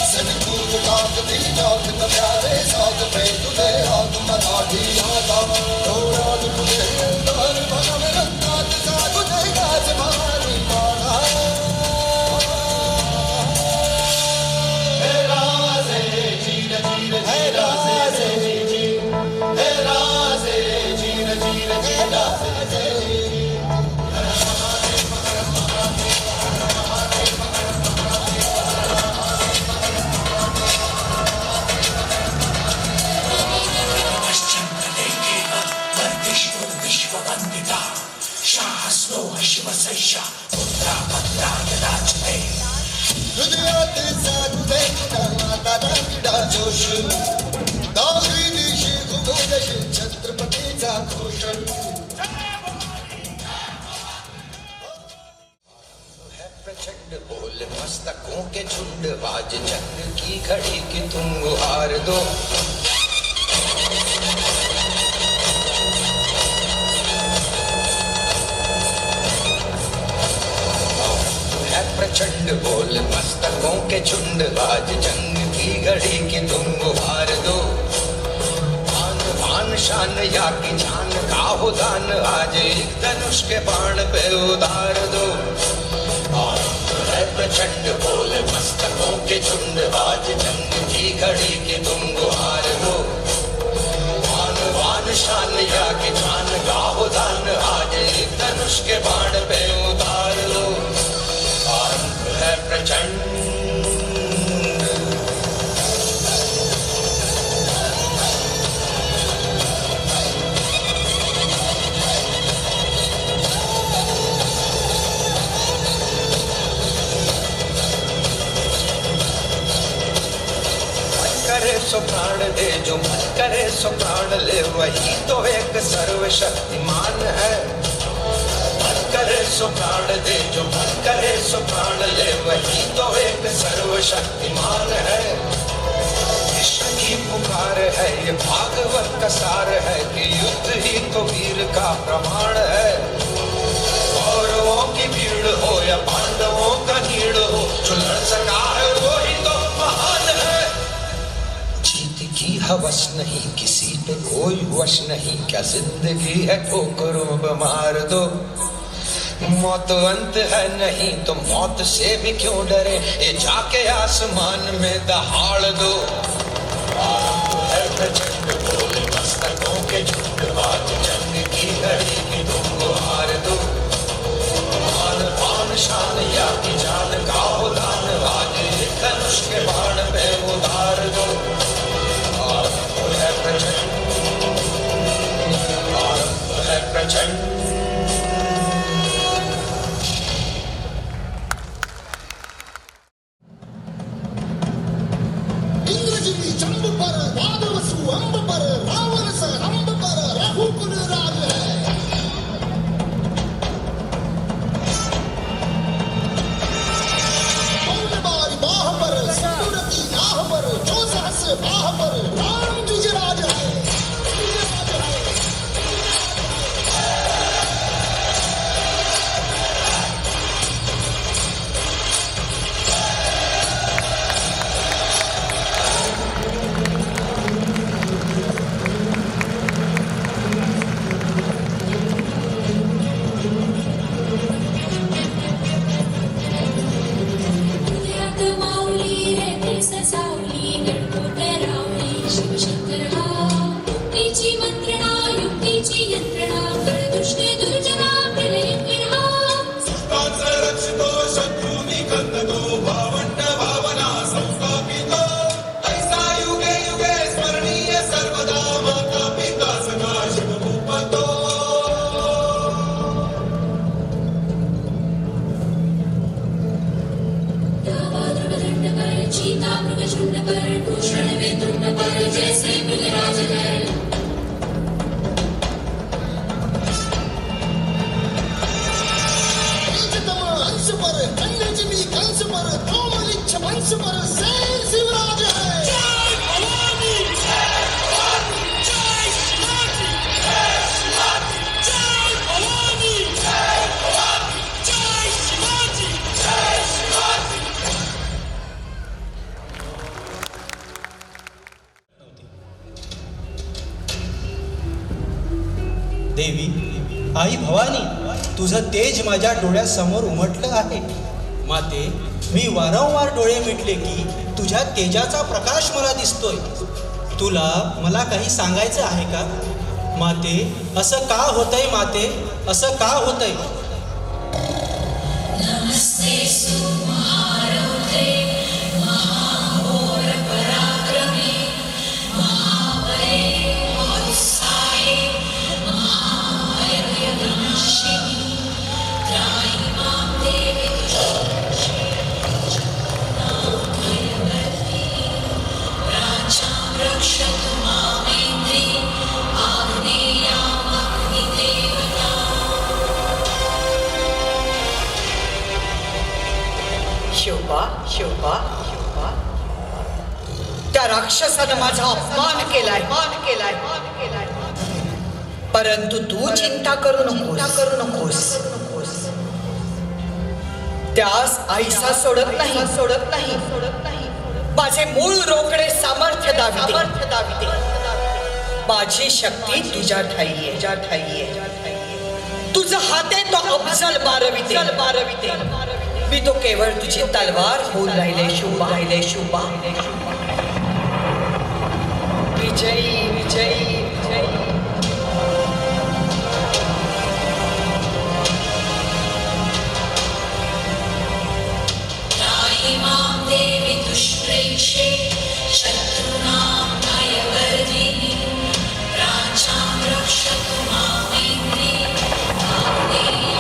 टाकती जाग न प्यारे साग पेटू दे आग मराठी आता डोळ्यात तुझे दर बनव रंगात सागू दे गाज भारी पाडा हे राजे जीर जीर हे राजे हे राजे जीर जीर हे राजे हृदयात जागू दे माता क्रीडा जोश दहावी दिवशी घुमवशी छत्रपतीचा घोष प्रचंड बोल मस्तकों के झुंड बाज जंग की घड़ी की तुम गुहार दो प्रचंड बोल मस्तकों के झुंड आज जंग की घड़ी की तुम गुहार दो आन बान शान या की जान का हो दान आज एक धनुष के बाण पे उतार दो है प्रचंड बोल मस्तकों के झुंड आज जंग की घड़ी की तुम गुहार दो आन बान शान या की जान का हो दान आज एक धनुष के बाण पे उतार दो है प्रचंड करे सो प्राण दे जो मन करे सो प्राण ले वही तो एक सर्वशक्तिमान है करे सो प्राण दे जो मन करे सो प्राण ले वही तो एक सर्वशक्तिमान है कृष्ण की पुकार है ये भागवत का सार है कि युद्ध ही तो वीर का प्रमाण है कौरवों की भीड़ हो या पांडवों का नीड़ हो जो लड़ सका है वो ही तो महान है जीत की हवस नहीं किसी पे कोई वश नहीं क्या जिंदगी है ठोकरों पे मार दो मौत अंत है नहीं तो मौत से भी क्यों डरे ये जाके आसमान में दहाड़ दो है प्रचंड बोल मस्तकों के झुंड आज जंग की घड़ी की तुम गुहार दो मान पान शान या की जान का हो दान आज धनुष के बाण पे उतार दो है प्रचंड है प्रचंड इंग्रजी जंब पर देवी, आई भवानी, तुझं तेज माझ्या डोळ्यासमोर उमटलं आहे. माते, मी वारंवार डोळे मिटले की तुझ्या तेजाचा प्रकाश मला दिसतोय. तुला मला काही सांगायचं आहे का? माते, असं का होतंय माते, असं का होतंय? नमस्ते सुमहारौद्रे महाघोर पराक्रमे महाबले महोत्साहे महाभयविनाशिनी त्राहि मां देवी दुष्टभयवर्तिनी प्राचां रक्षतु मामेन्द्री आग्नेयामग्निदेवता. शिवबा, शिवबा, शिवबा, त्या राक्षसानं माझा अपमान केलाय, परंतु तू चिंता करू नकोस. त्यास आईसा सोडत नाही. माझे मूळ रोकडे सामर्थ्य दाविते. माझी शक्ती तुझ्या ठाई आहे. तुझा हाते तो अफजल मारविते. मी तो केवळ तुझी तलवार होऊन राहिले शुभा. विजयी. त्राहि मां देवी दुष्प्रेक्षे शत्रूणां भयवर्धिनी प्राचां रक्षतु मामेन्द्री आग्नेयामग्निदेवता.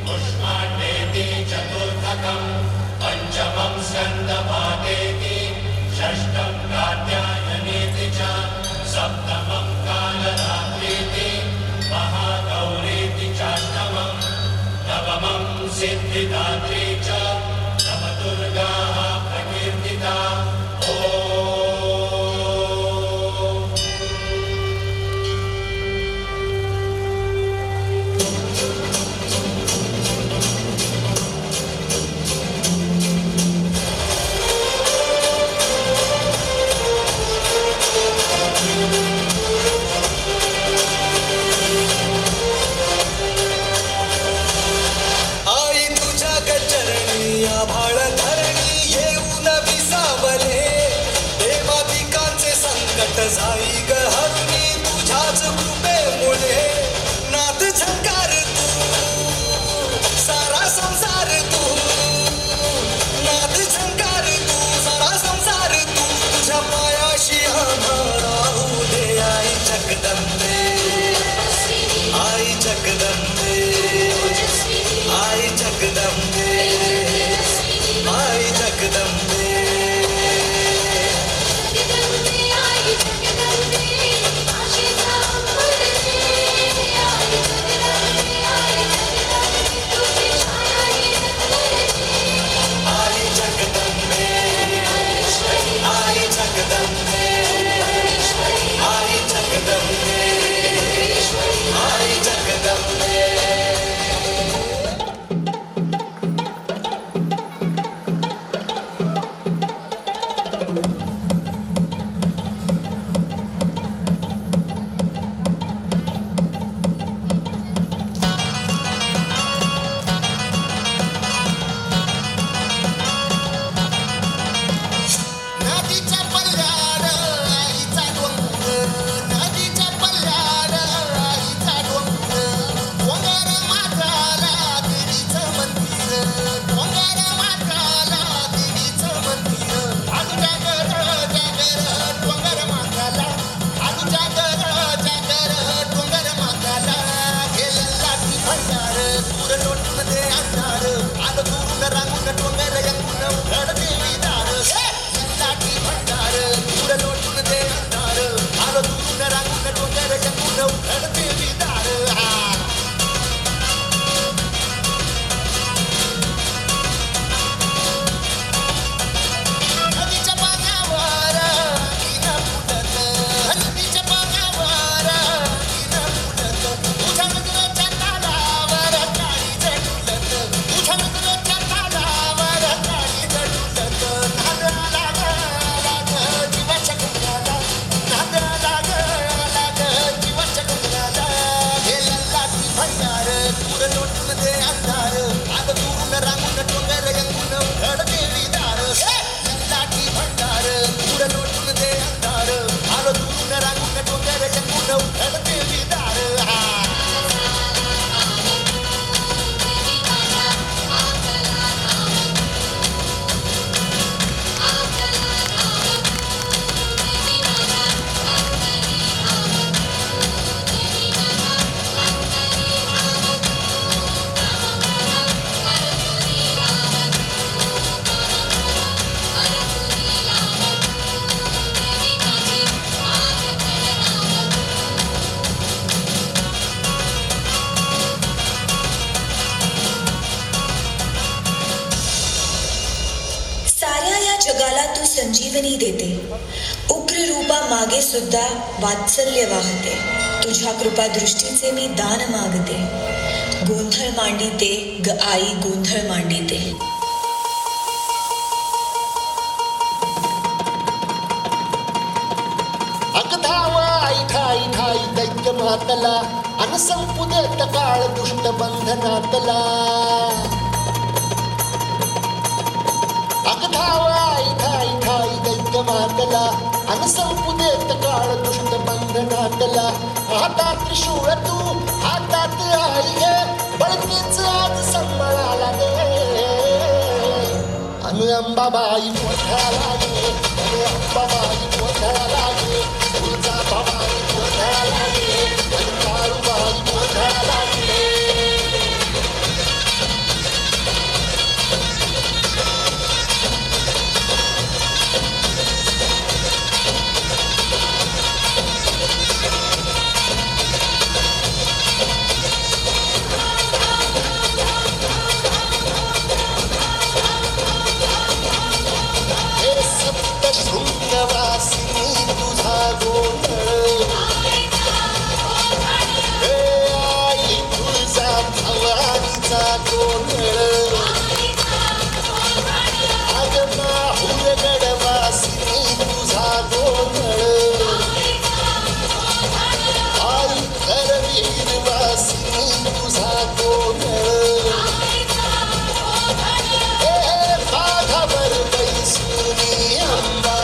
पुष्पाण्डेति चतुर्थकं पञ्चमं स्कन्दभागेति षष्ठं कात्यायनेति च सप्तमं कालरात्रीति महागौरीति चाष्टमं नवमं सिद्धिदात्री च नवदुर्गाः प्रकीर्तिता. संजीवनी देते. उग्र रूपा मागे सुद्धा वात्सल्य वाहते. तुझ्या कृपा दृष्टीचे मी दान मागते. गोंधळ मांडिते ग आई गोंधळ मांडिते. अगधाव आई ठाई ठाई दैत्य मातला अन संपू देत काळ दुष्ट बंधनातला. अगधाव आई ठाई ठाई दैत्य मातला अन संपू देत काळ दुष्ट बंधनातला. हातात त्रिशूळ तू हातात आई गे बळकीच आज संबळाला गे. अनु अंबाबाई मोठ्याला गे अनु अंबाबाई मोठ्याला गे. तुझा भवानी मोठ्याला गे अनु काळूबाई मोठ्याला गे. शृंगवासिनी तुझा गोंधळ. हे आई तुळजा भवानीचा गोंधळ. अग माहुर गडवासिनी तुझा गोंधळ. आई करवीर वासिनी तुझा गोंधळ. हे बाघावर बैसुनी अंबा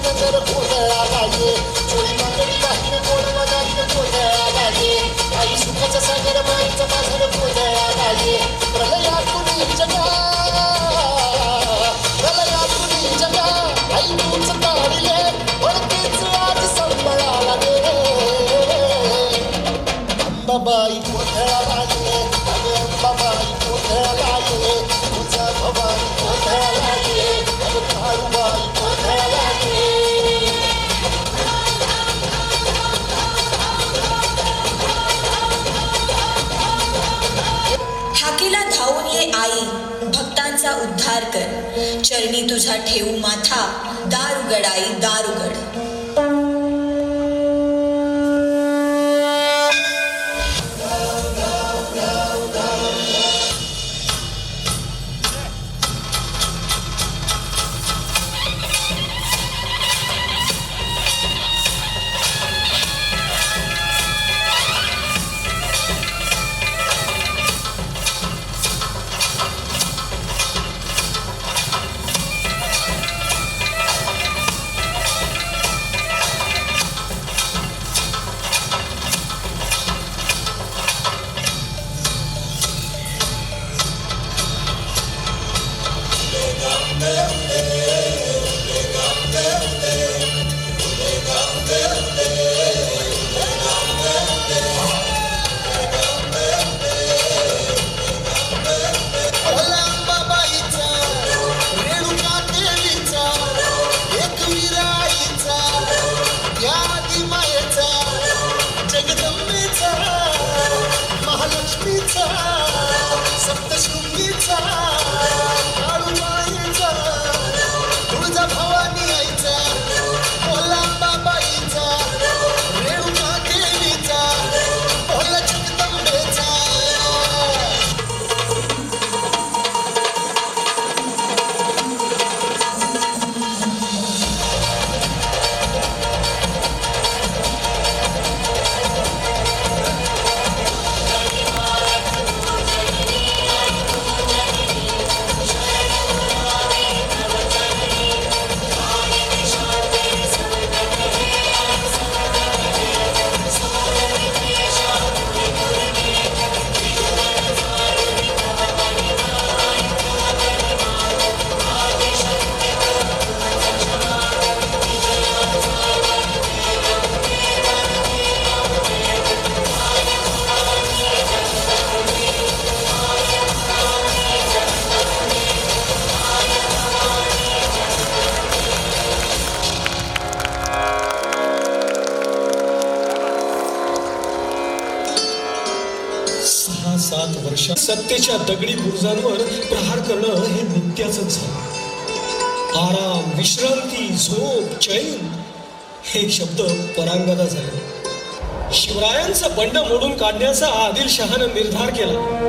नजर गोंधळाला ये. चोळी मागणी बाहेर गोड मनात गोंधळाला ये. आई सुखाचा सागर माईचा माझर गोंधळाला ये. प्रलयातून जगा प्रलयातून जगा आई तूच काढले वळतीच आज संबळाला गे. अंबाबाई गोंधळाला ये अगं अंबाबाई गोंधळाला ये. तुझा भवानी गोंधळाला ये अगं काळूबाई गोंधळाला ये. हाकेला धावून ये आई भक्तांचा उद्धार कर. चरणी तुझा ठेवू माथा दार उघड आई दार उघड. वर्षात सत्तेच्या दगडी बुरुजांवर प्रहार करणं हे नित्याचंच झालं. आराम, विश्रांती, झोप, चैन हे शब्द परांगदा झाले. शिवरायांचं बंड मोडून काढण्याचा आदिलशहानं निर्धार केला.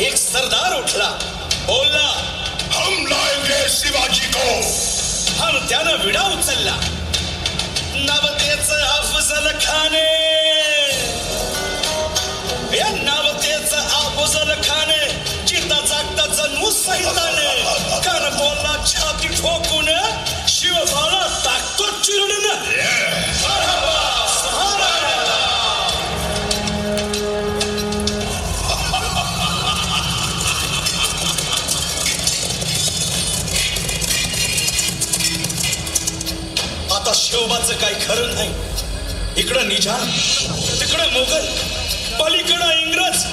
एक सरदार उठला, बोलला, हम लाएंगे शिवाजी को. आणि त्यानं विडा उचलला. नवतेचं अफजल खाने, या नवतेचं अफजल खाने जिता जागता जन्मू सहिताने. कारण बोलला छाती ठोकून, शिवबाला टाकतो चिरडून. आता शिवबाचं काही खरं नाही. इकडं निजाम, तिकडं मोगल, पलीकडं इंग्रज.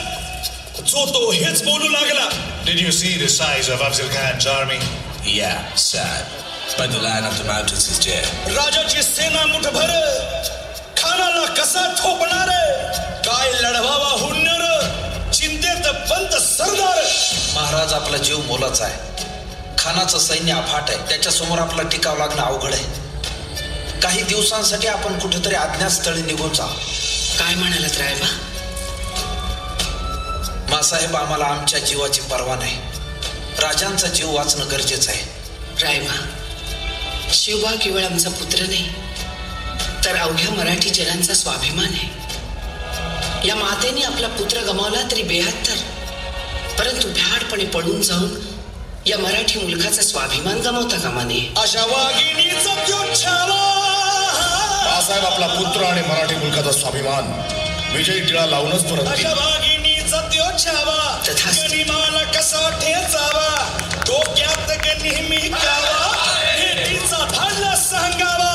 जो तो हेच बोलू लागला. Did you see the size of Afzal Khan's army? Yeah, sad. But the line of the mountains is dead. राजाची सेना मुठभर खानाला कसा ठोपणार. काय लढवावा हुन्नर, चिंतेत पंत सरदार. महाराज, आपला जीव मोलाचा आहे. खानाचं सैन्य अफाट आहे. त्याच्यासमोर आपला टिकाव लागणं अवघड आहे. काही दिवसांसाठी आपण कुठेतरी अज्ञात स्थळी निघून जाऊ. काय म्हणालात रायबा? मासाहेब, आम्हाला आमच्या जीवाची पर्वा नाही. राजांचा जीव वाचणं गरजेचं आहे. रायबा, शिवबा केवळ आमचा पुत्र नाही, तर अवघ्या मराठी जनांचा स्वाभिमान आहे. या मातेने आपला पुत्र गमावला तरी 72, परंतु भ्याडपणे पळून जाऊन या मराठी मुलखाचा स्वाभिमान गमावता कामा नये. अशा वाघिणीचा बाळासाहेब, आपला पुत्र आणि मराठी मुलखाचा स्वाभिमान विजयी टिळा लावूनच परत. अशा वाघिणीचा त्यो छावा, गनिमाला कसा ठेचावा, डोक्यात नेहमी कावा, भेटीचा धाडला सांगावा.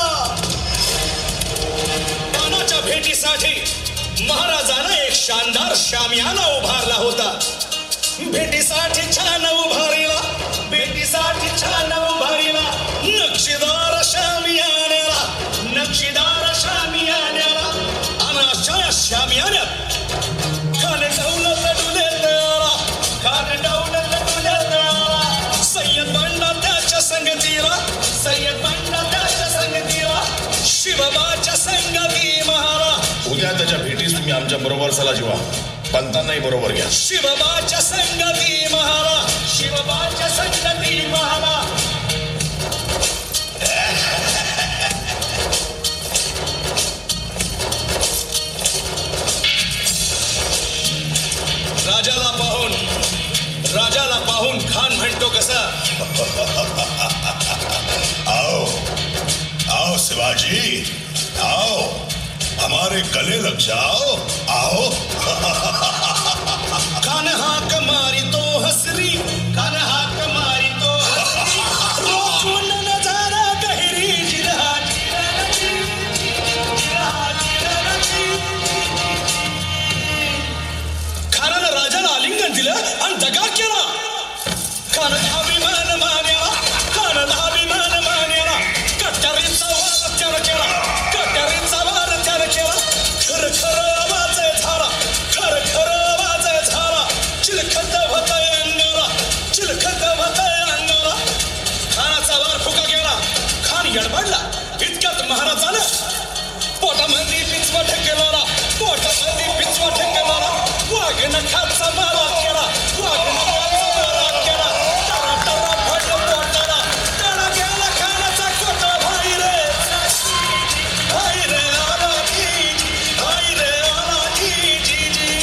पानाच्या भेटीसाठी महाराजांना एक शानदार शामियाना उभारला होता. भेटीसाठी छान उभारीला, भेटीसाठी छान उभारीला, नक्षीदार शामियान्याला, नक्षीदार शामियान्याला. आणि अशा शामियान्यात खान डौलत डुलेत आला, खान डौलत डुलेत आला. सय्यद बंडा त्याच्या संगतीला, सय्यद बंडा त्याच्या संगतीला, शिवबाच्या संगती महारा. उद्या त्याच्या भेटीस तुम्ही आमच्या बरोबर चला जीवा. पंतांनाही बरोबर घ्या. शिवबाच्या संगती महारा, शिवबाच्या संगती महारा. राजाला पाहून खान म्हणतो कसा, आओ आओ शिवाजी, आओ हमारे गले लग जाओ, आओ. खान हाक मारी तो हसरी, खान हाक मारी तो हसरी. रोखून नजारा गहिरी, जिरहा जिरहाची, जिरहा जिरहाची. खानानं राजाला आलिंगन दिलं आणि दगा केला. खानानं अभिमान मान्याला, खानानं अभिमान मान्याला. कट्यारीचा वार त्यानं केला, कट्यारीचा वार त्यानं केला. खर खर आवाज झाला, खर खर आवाज झाला. चिलखत होतय अंगाला, चिलखत होतय अंगाला. खानाचा वार फुका गेला. खान गडबडला. इतक्यात महाराजानं पोटामध्ये पिचवा ठेकेला, पोटामध्ये पिचवा ठेकेला. वाघ नखाचा मारा केला, वाघ नखाचा मारा केला. टरा टरा फडलं पोटाला, टरा गेला खानाचा कोटा. भाई रे भाई रे आला जी, भाई रे आला जी जी जी.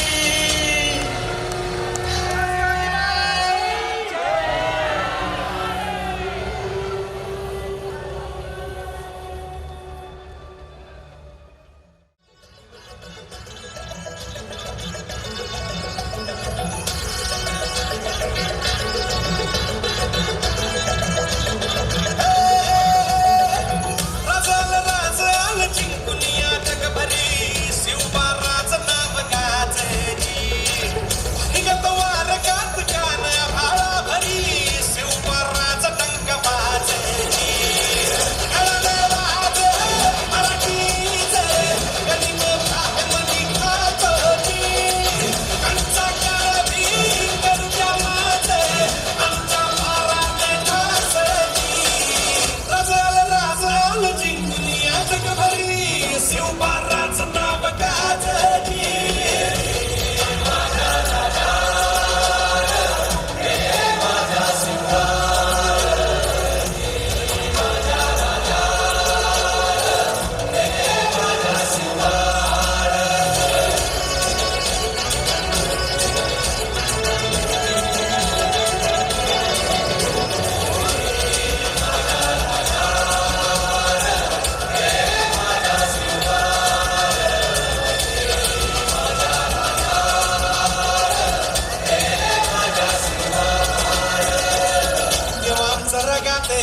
रगाते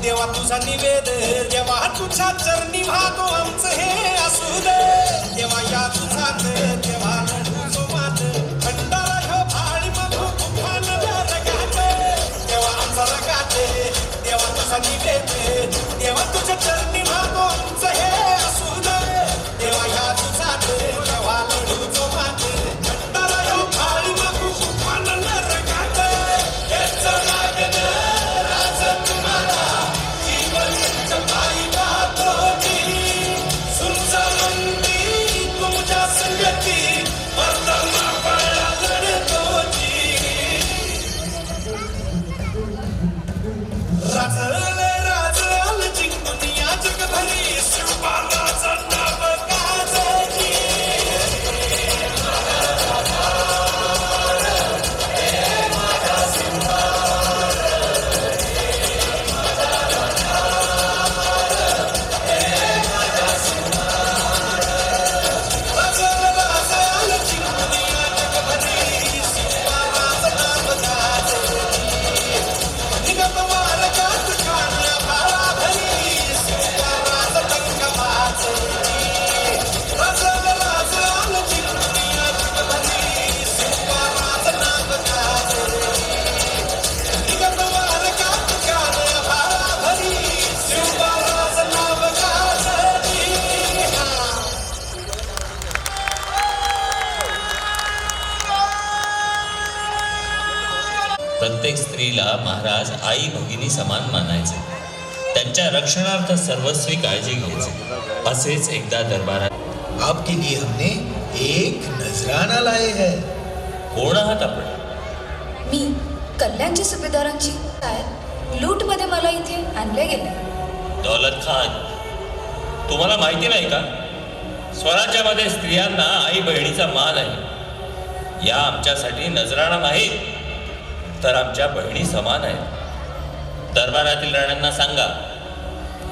देवा तुझा निवेद, देवा तुझ्या चरणी वाहतो आमचं हे असू दे. देवा या तुझाच देवा लढू मात भंडारा ह्यो भाळी मधू तुफान रगाते देवा आमचा रगाते देवा तुझा निवेद, देवा तुझ्या चरणी वाहतो आमचं हे असू दे. देवा या तुझाच देवा लढू मात भंडारा ह्यो भाळी मधू तुफान रगाते. हेच लागन राज तुम्हाला जीवन पायी वाहतो मी, सुंचा मंदी तुमच्या संगती वर्तमा पाया लढतोची. राजले राजल जिंकून या जगभरी शिवबालाचा नाव गाजली. प्रत्येक स्त्रीला महाराज आई भगिनी समान मानायचे, त्यांच्या रक्षणार्थ सर्वस्वी काळजी घ्यायचे. असेच एकदा दरबारात आपके लिए हमने एक नजराना लाए है. कोण आहात आपण? मी कल्याणच्या सुभेदारांची लूट मध्ये मला इथे आणले गेले. दौलत खान, तुम्हाला माहिती नाही का, स्वराज्यामध्ये स्त्रियांना आई बहिणीचा मान आहे. या आमच्यासाठी नजराणा नाही तर आमच्या बहिणी समान आहेत. दरबारातील राण्यांना सांगा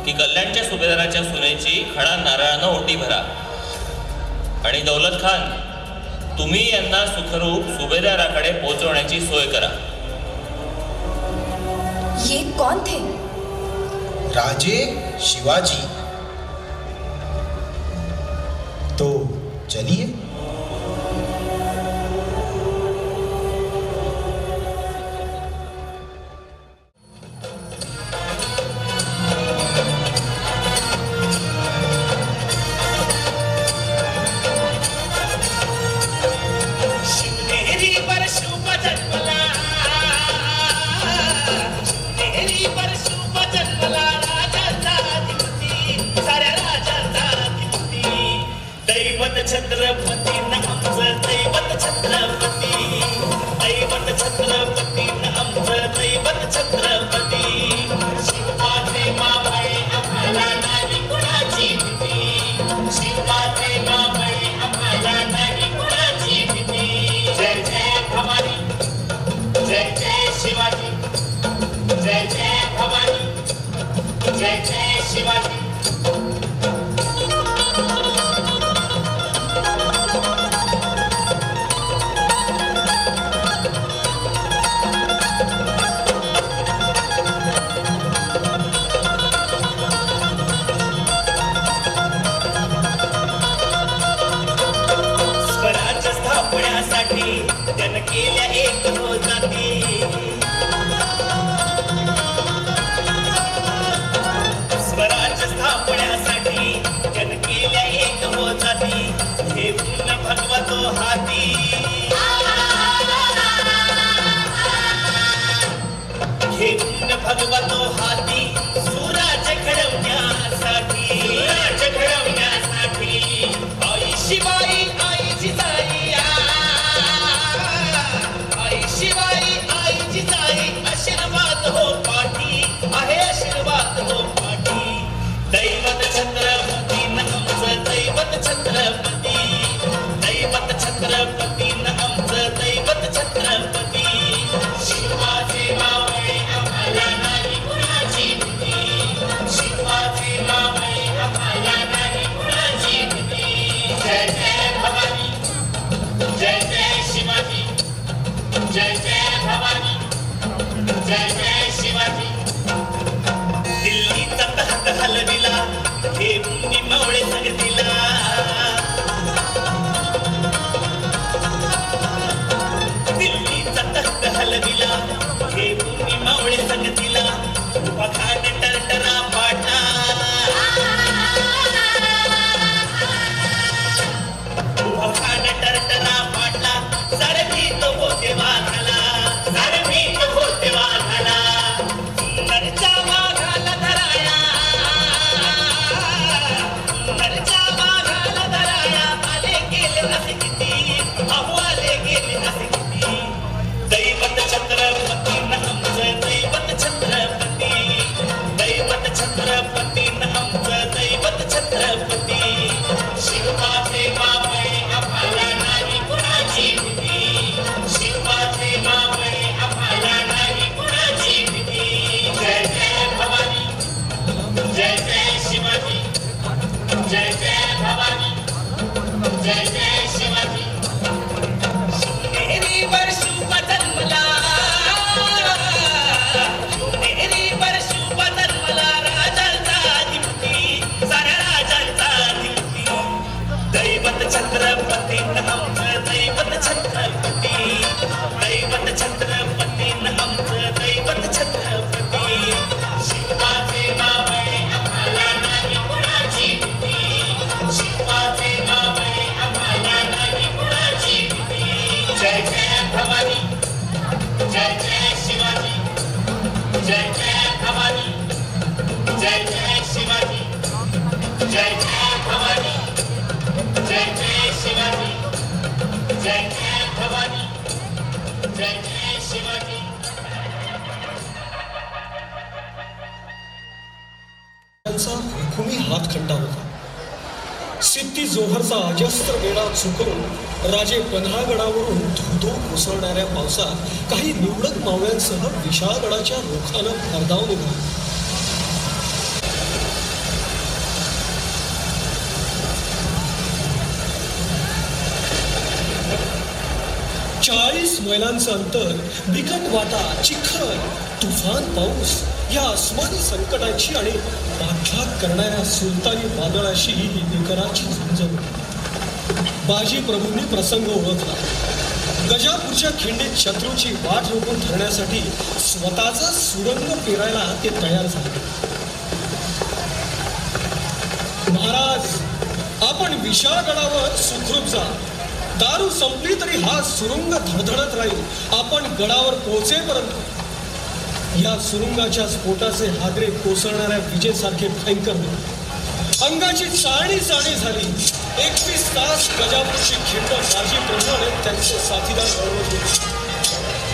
की कल्याणच्या सुभेदाराच्या सुनेची खडा नारळानं ओटी भरा. आणि दौलत खान, तुम्ही यांना सुखरूप सुभेदाराकडे पोहोचवण्याची सोय करा. ये कौन थे? राजे शिवाजी. तो चलिए. छत्रपती आमचं दैवत छत्रपती, दैवत छत्रपती आमचं दैवत छत्रपती. शिवबाचे मावळे आम्हाला नाही कुणाची भीती, शिवबाचे मावळे आम्हाला नाही कुणाची भीती. जय जय भवानी, जय जय शिवाजी, जय जय भवानी, जय जय शिवाजी. त्यानं केल्या एक जाती, स्वराज्य स्थापण्यासाठी त्यानं केल्या एक जाती. हे पूर्ण भगवतो हाती, हे पूर्ण भगवतो हाती. सुराज्य घडवण्यासाठी, सुराज्य घडवण्यासाठी आई शिवाई आई जिजाई, शिवाई आई जिजाई आशीर्वाद हो पाठी, आहे आशीर्वाद हो पाठी. दैवत छत्रपती आमचं दैवत छत्रपती, दैवत छत्रपती आमचं दैवत छत्रपती. शिवाचे मावळे आम्हाला नाही कुणाची राजांचा हुकुमी हातखंडा होता. सिद्धी जोहरचा अजस्त्र वेढा चुकवून राजे पन्हाळगडावरून धोधो कोसळणाऱ्या पावसात काही निवडक मावळ्यांसह विशाळगडाच्या रोखानं भरधाव निघाला. 40 मैलांचं अंतर, बिकट वाटा, चिखल, तुफान पाऊस या आसमानी संकटाची आणि पाठलाग करणाऱ्या सुलतानी वादळाशी ही बेकराची झुंज होती. बाजी प्रभूंनी प्रसंग ओळखला. गजापूरच्या खिंडीत शत्रूची वाट रोखून धरण्यासाठी स्वतःचा सुरंग पेरायला ते तयार झाले. महाराज, आपण विशाळगडावर सुखरूप जा. दारू संपली तरी हा सुरुंग धडधडत राहील आपण गडावर पोहोचेपर्यंत. या सुरुंगाच्या स्फोटाचे हादरे कोसळणाऱ्या विजेसारखे भयंकर होते. अंगाची चाळणी झाली. 21 तास गजापूरची खिंड बाजी प्रभू आणि त्यांचे साथीदार लढवत होते.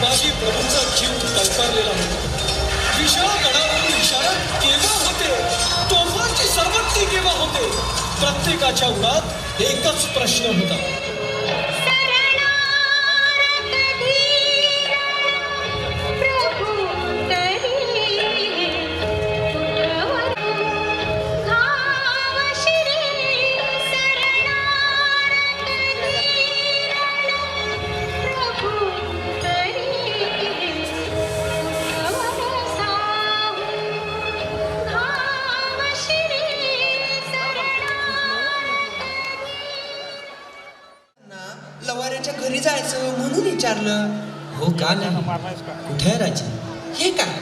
बाजी प्रभूंचा जीव टवकारलेला होता. विशाळ गडावरून इशारा केव्हा होते, तोफांची सरबत्ती केव्हा होते, प्रत्येकाच्या उरात एकच प्रश्न होता. लवाऱ्याच्या घरी जायचं म्हणून विचारलं. हो का नाही? कुठे आहे राजे? हे काय?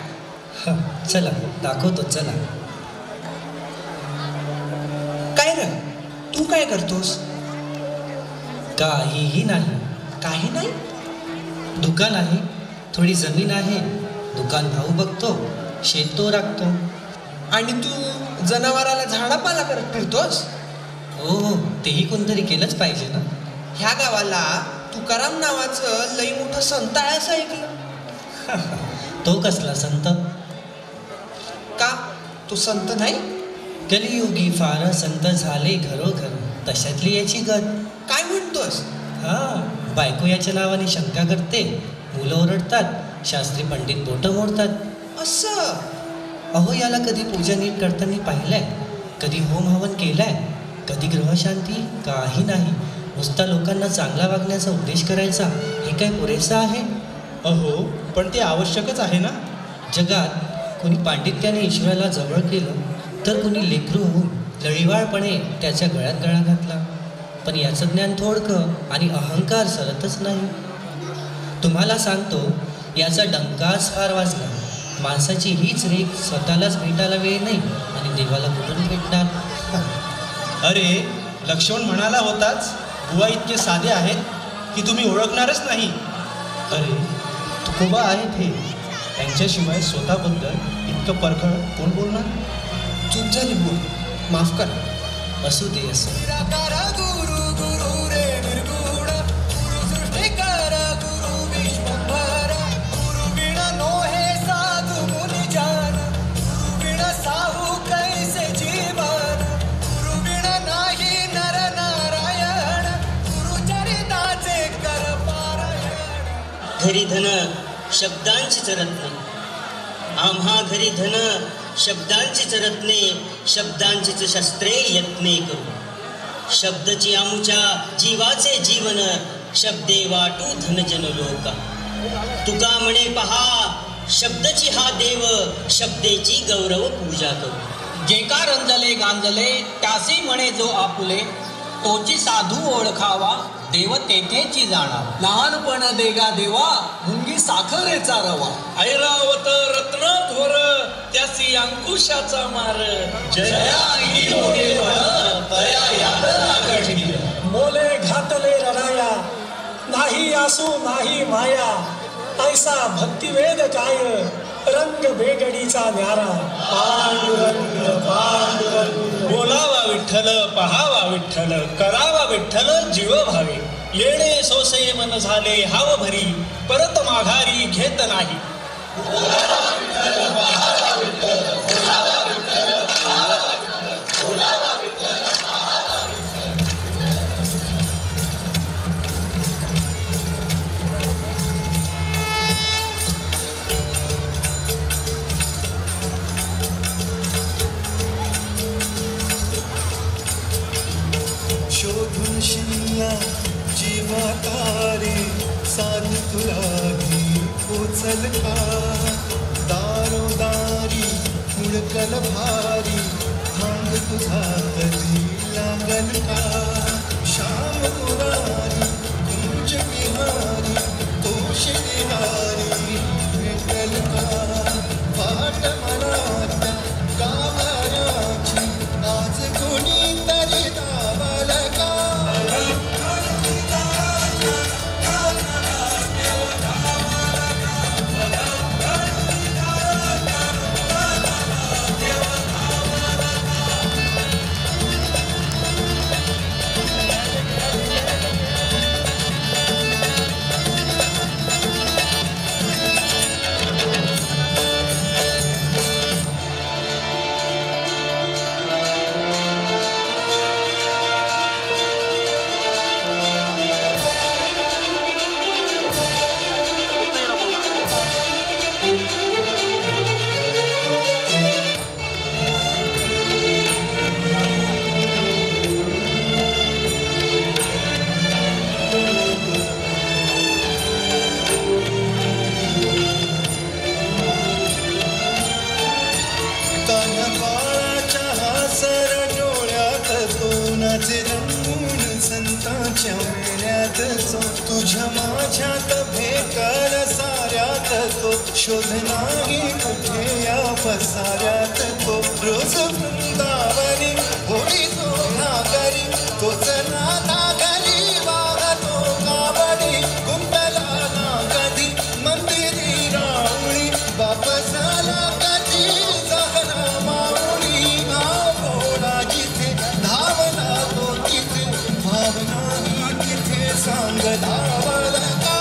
चला दाखवतो, चला. काय रे, तू काय करतोस? काहीही नाही. काही नाही? दुकान आहे, थोडी जमीन आहे, दुकान भाऊ बघतो, शेत तो राखतो. आणि तू जनावराला झाडापाला करत फिरतोस? हो, तेही कोणतरी केलंच पाहिजे ना. ह्या गावाला तुकाराम नावाचं लई मोठं संत आहे असं ऐकलं. तो कसला संत? का, तो संत नाही? कलियुगी फार संत झाले घरोघर, तशातली याची गत. काय म्हणतोस? हा, बायको याच्या नावाने शंका करते, मुलं ओरडतात, शास्त्री पंडित बोटं मोडतात. असं? अहो, याला कधी पूजा नीट करताना पाहिलंय? कधी होम हवन केलाय? कधी ग्रहशांती? काही नाही. नुसता लोकांना चांगला वागण्याचा उपदेश करायचा, हे काय पुरेसं आहे? अहो, पण ते आवश्यकच आहे ना. जगात कोणी पांडित्याने ईश्वराला जवळ केलं तर कोणी लेकरू होऊन लळीवाळपणे त्याच्या गळ्यात गळा घातला. पण याचं ज्ञान थोडकं आणि अहंकार सरतच नाही. तुम्हाला सांगतो, याचा डंकाच फार वाजला. माणसाची हीच रेख स्वतःलाच भेटायला वेळ नाही आणि देवाला कुठून भेटणार? अरे, लक्ष्मण म्हणाला होताच, बुवा इतके साधे आहेत की तुम्ही ओळखणारच नाही. अरे, तुकोबा आहेत हे, त्यांच्याशिवाय स्वतःबद्दल इतकं परखड कोण बोलणार? चूक झाली बोल, माफ कर. असू दे असं. गुरु गुरु रे निर्गुण, गुरु सृष्टिकर, गुरु विश्वंभर, गुरु बिन नोहे साधु मुनि जान, गुरु बिन साहू कैसे जीवन, गुरु बिन नाही नर नारायण, गुरु चरिताचे कर पारायण. घरी धन शब्दांची चरत्ने, आम्हा घरी धन शब्दांचीच रत्ने, शब्दांचीच शस्त्रे यत्ने करू. शब्दची आमुच्या जीवाचे जीवन, शब्दे वाटू धनजन लोका. तुका म्हणे पहा, शब्दची हा देव, शब्देची गौरव पूजा करू. जे का रंजले गांजले, त्यासी म्हणे जो आपुले, तोची साधू ओळखावा, देव तेथेची जाणा. लहानपण देगा देवा, मुंगी साखरेचा रवा. ऐरावत रत्न थोर, त्यासी अंकुशाचा मार. मोले घातले रणाया, नाही आसू नाही माया, ऐसा भक्तिवेद काय, रंग बेगडीचा न्यारा. पांडुरंग पांडुरंग, बोलावा विठ्ठल, पहावा विठ्ठल, करावा विठ्ठल जीव भावे. येणे सोसे मन झाले हाव भरी, परत माघारी घेत नाही. बोलावा विठ्ठल, पहावा विठ्ठल, करावा विठ्ठल, मन भारी भांग तुझा कधी लागल का श्याम मुरारी कुंज बिहारी तोष बिहारी भेटल का वाट मनाच्या कामायाची आज कोणी तरी दावल का तुझ्या माझ्यात भेटल साऱ्यात तो शोध नाही कुठे या पसाऱ्यात तो रोज वृंदावनी होळी तो नागरी तोच नागरी वाहतो कावडी कुंडला ना कधी मंदिरी रावळी बाप झाला कधी जगना माऊली भावना जिथे धावना तो तिथे भावना तिथे सांग धावल का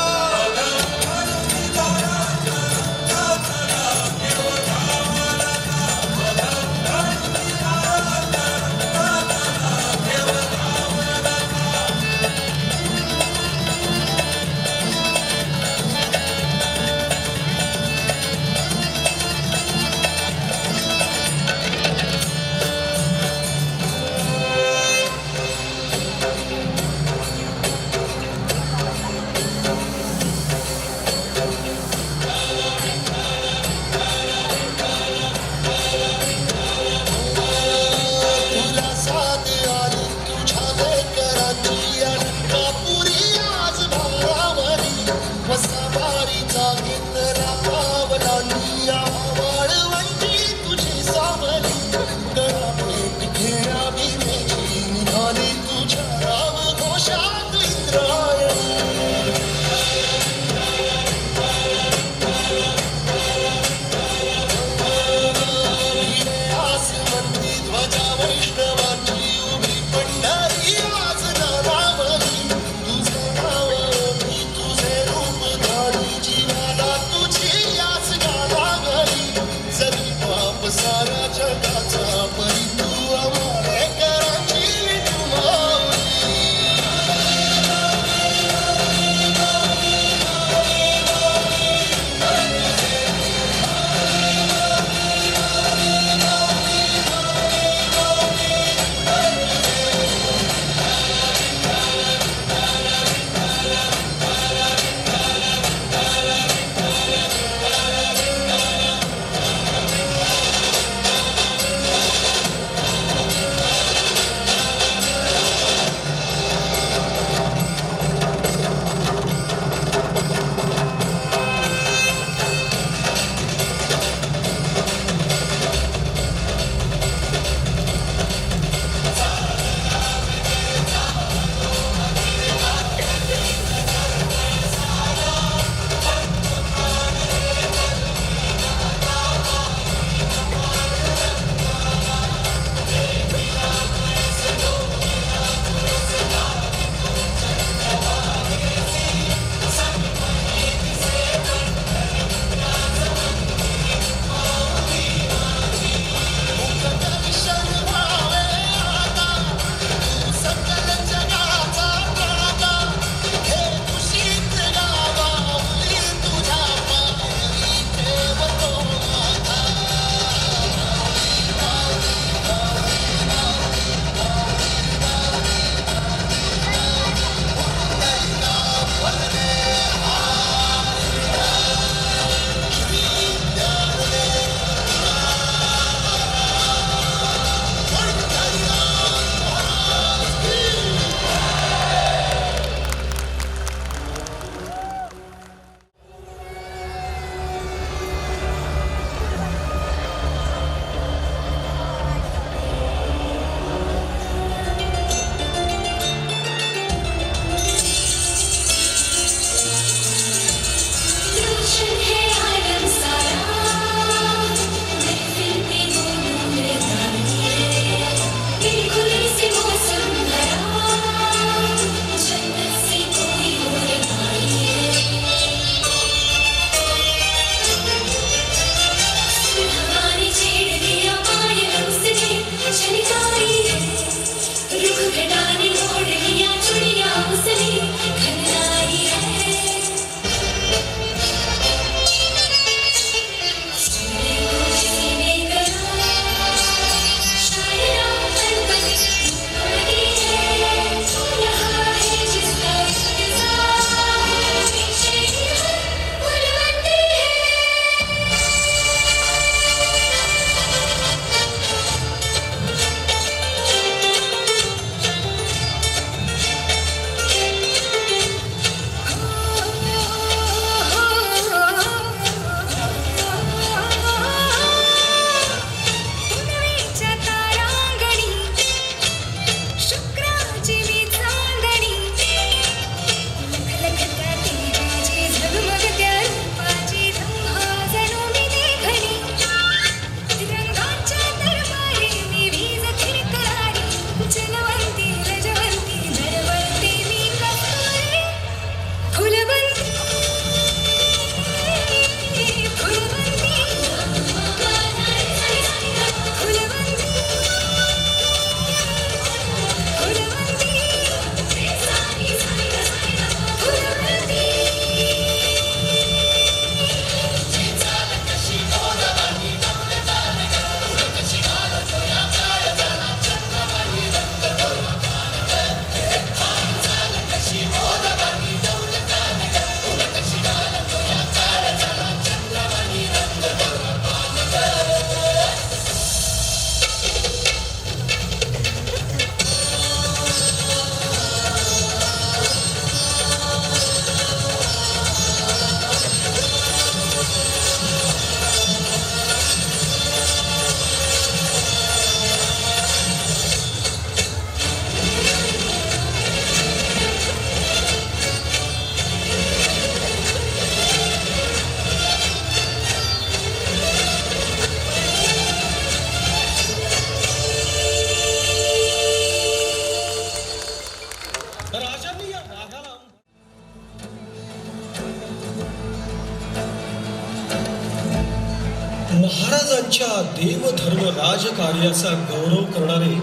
देवधर्म राजकार्याचा गौरव करणारे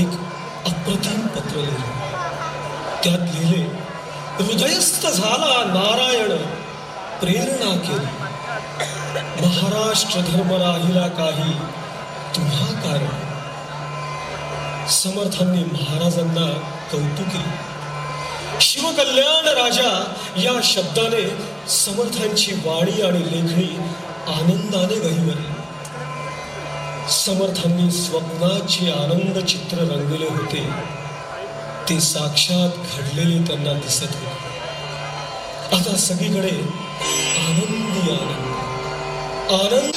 एक अप्रतिम पत्र लिहिले. त्यात लिहिले, हृदयस्थ झाला नारायण प्रेरणा केली, महाराष्ट्र धर्म राहिला काही तुम्हा कारण. समर्थांनी महाराजांना कौतुक केले. शिवकल्याण राजा या शब्दाने समर्थांची वाणी आणि लेखणी आनंदाने गहिवरली. समर्थांनी स्वप्नाचे आनंद चित्र रंगले होते, ते साक्षात घडलेले त्यांना दिसत होते. आता सगळीकडे आनंदी आनंद आनंद.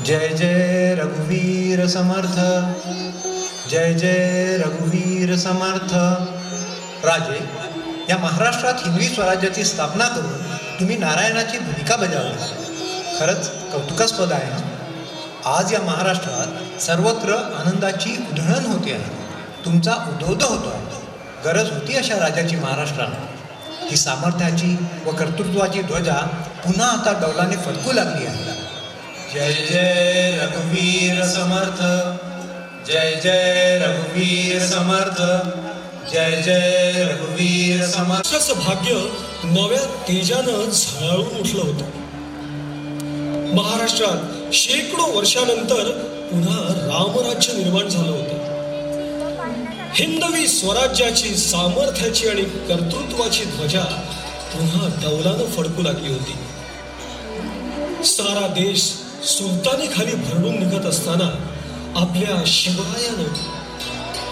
जय जय रघुवीर समर्थ, जय जय रघुवीर समर्थ. राजे, या महाराष्ट्रात हिंदवी स्वराज्याची स्थापना करून तुम्ही नारायणाची भूमिका बजावली. खरंच कौतुकास्पद आहे. आज या महाराष्ट्रात सर्वत्र आनंदाची उधळण होते आहे. तुमचा उदोउद होतो आहे. गरज होती अशा राजाची महाराष्ट्राला. ही सामर्थ्याची व कर्तृत्वाची ध्वजा पुन्हा आता डौलाने फडकू लागली आहे. जय जय रघुवीर समर्थ, जय जय रघुवीर समर्थ, जय जय रघुवीर समर्थ. असं भाग्य नव्या तेजानं झळाळून उठलं होतं. महाराष्ट्रात शेकडो वर्षानंतर पुन्हा रामराज्य निर्माण झालं होतं. हिंदवी स्वराज्याची, सामर्थ्याची आणि कर्तृत्वाची ध्वजा पुन्हा डौलानं फडकू लागली होती. सारा देश सुलतानी खाली भरडून निघत असताना आपल्या शिवरायानं,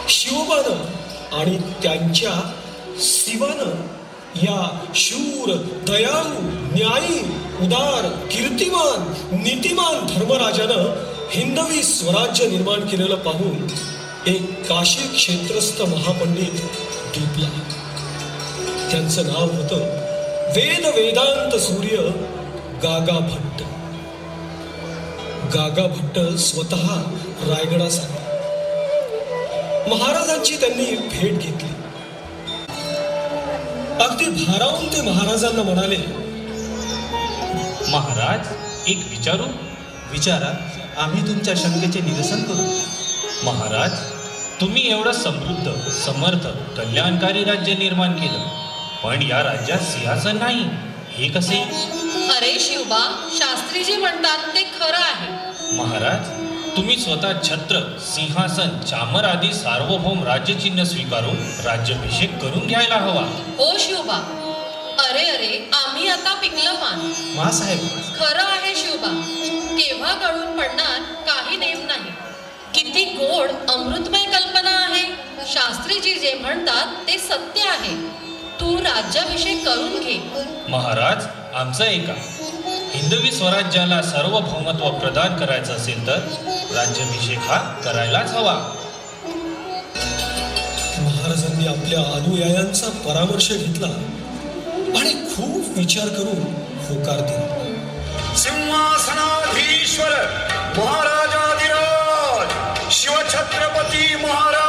शिवबानं आणि त्यांच्या शिवानं या शूर, दयाळू, न्यायी, उदार, कीर्तिमान, नीतिमान धर्मराजानं हिंदवी स्वराज्य निर्माण केलेलं पाहून एक काशी क्षेत्रस्थ महापंडित दिपला. त्यांचं नाव होतं वेद वेदांत सूर्य गागा भट्ट. गागा भट्ट स्वतः रायगडासाठी. महाराजांची त्यांनी भेट घेतली. अगदी भारावून ते महाराजांना म्हणाले, महाराज, एक विचारू? विचारा, आम्ही तुमच्या शंकेचे निरसन करू. महाराज, तुम्ही एवढं समृद्ध, समर्थ, कल्याणकारी राज्य निर्माण केलं, पण या राज्यात सिंहासन नाही, हे कसे? अरे शिवबा, शास्त्री जे म्हणतात ते खरं आहे. महाराज, तुम्ही स्वतः छत्र, सिंहासन, चामर आदी सार्वभौम राज्यचिन्ह स्वीकारून राज्याभिषेक करून घ्यायला हवा. हो शिवबा. अरे अरे, आम्ही आता पिकलं पान. मासाहेब, खरं आहे शिवबा. केव्हा गळून पडणार काही नेम नाही. किती गोड अमृतमय कल्पना आहे. शास्त्रीजी जे म्हणतात ते सत्य आहे. तू राज्याभिषेक करून घे. महाराज, आमचं ऐका. हिंदवी स्वराज्याला सार्वभौमत्व प्रदान करायचं असेल तर राज्याभिषेक हा करायलाच हवा. महाराजांनी आपल्या अनुयायांचा परामर्श घेतला आणि खूप विचार करून होकार दिला. सिंहासनाधीश्वर महाराजाधिराज शिवछत्रपती महाराज.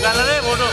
झाला रे photo.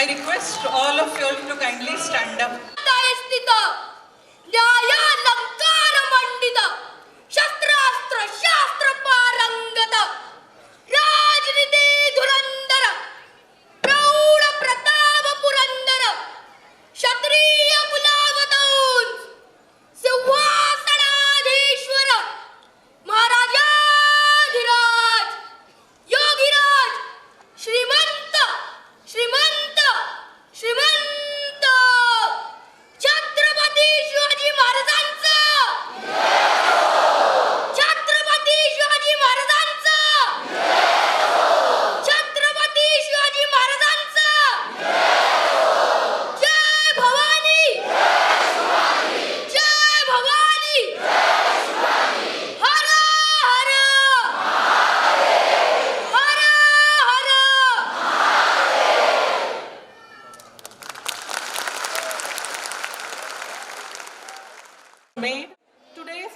I request all of you all to kindly stand up. न्यायालंकार मंडित शस्त्रास्त्र शास्त्र पारंगत राजनीती धुरंधर प्रौढ प्रताप पुरंदर क्षत्रिय कुलावतंस सिंहासन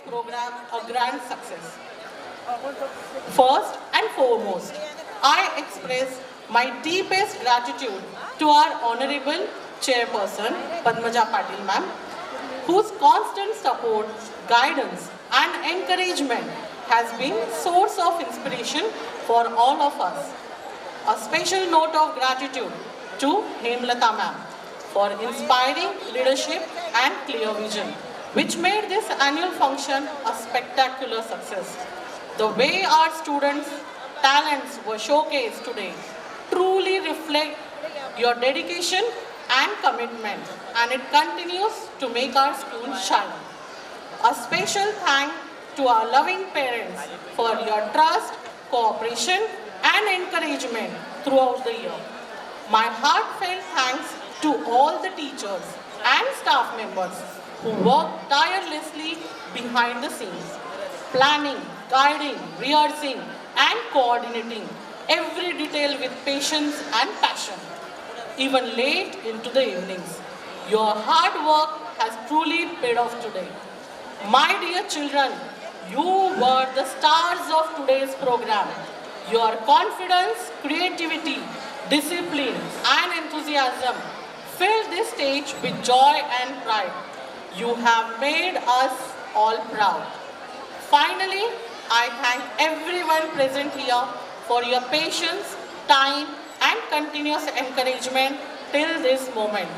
program a grand success. First and foremost, I express my deepest gratitude to our Honorable Chairperson, Padmaja Patil Ma'am, whose constant support, guidance and encouragement has been source of inspiration for all of us. A special note of gratitude to Hemlata Ma'am for inspiring leadership and clear vision, which made this annual function a spectacular success. The way our students' talents were showcased today truly reflect your dedication and commitment, and it continues to make our school shine. A special thank to our loving parents for your trust, cooperation and encouragement throughout the year. My heartfelt thanks to all the teachers and staff members who worked tirelessly behind the scenes, planning, guiding, rehearsing and coordinating every detail with patience and passion, even late into the evenings. Your hard work has truly paid off today. My dear children, you were the stars of today's program. Your confidence, creativity, discipline and enthusiasm filled this stage with joy and pride. You have made us all proud. Finally, I thank everyone present here for your patience, time and continuous encouragement till this moment.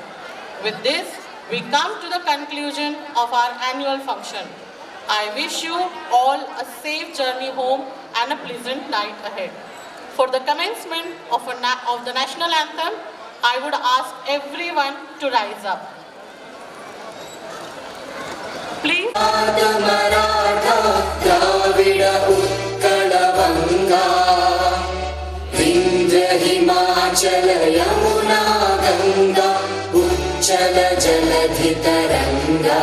With this, we come to the conclusion of our annual function. I wish you all a safe journey home and a pleasant night ahead. For the commencement of the national anthem, I would ask everyone to rise up. Please. Himachal Yamuna Ganga उच्चल जलधि तरंगा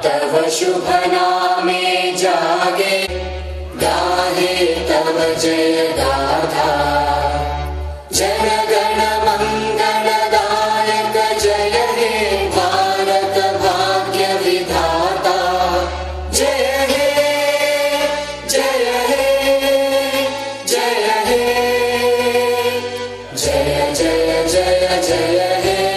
तव शुभ नामे जागे गाहे तव जय गाथा जन गण मंगलदायक जय हे भारत भाग्य विधाता जय हे जय हे जय हे जय जय जय जय हे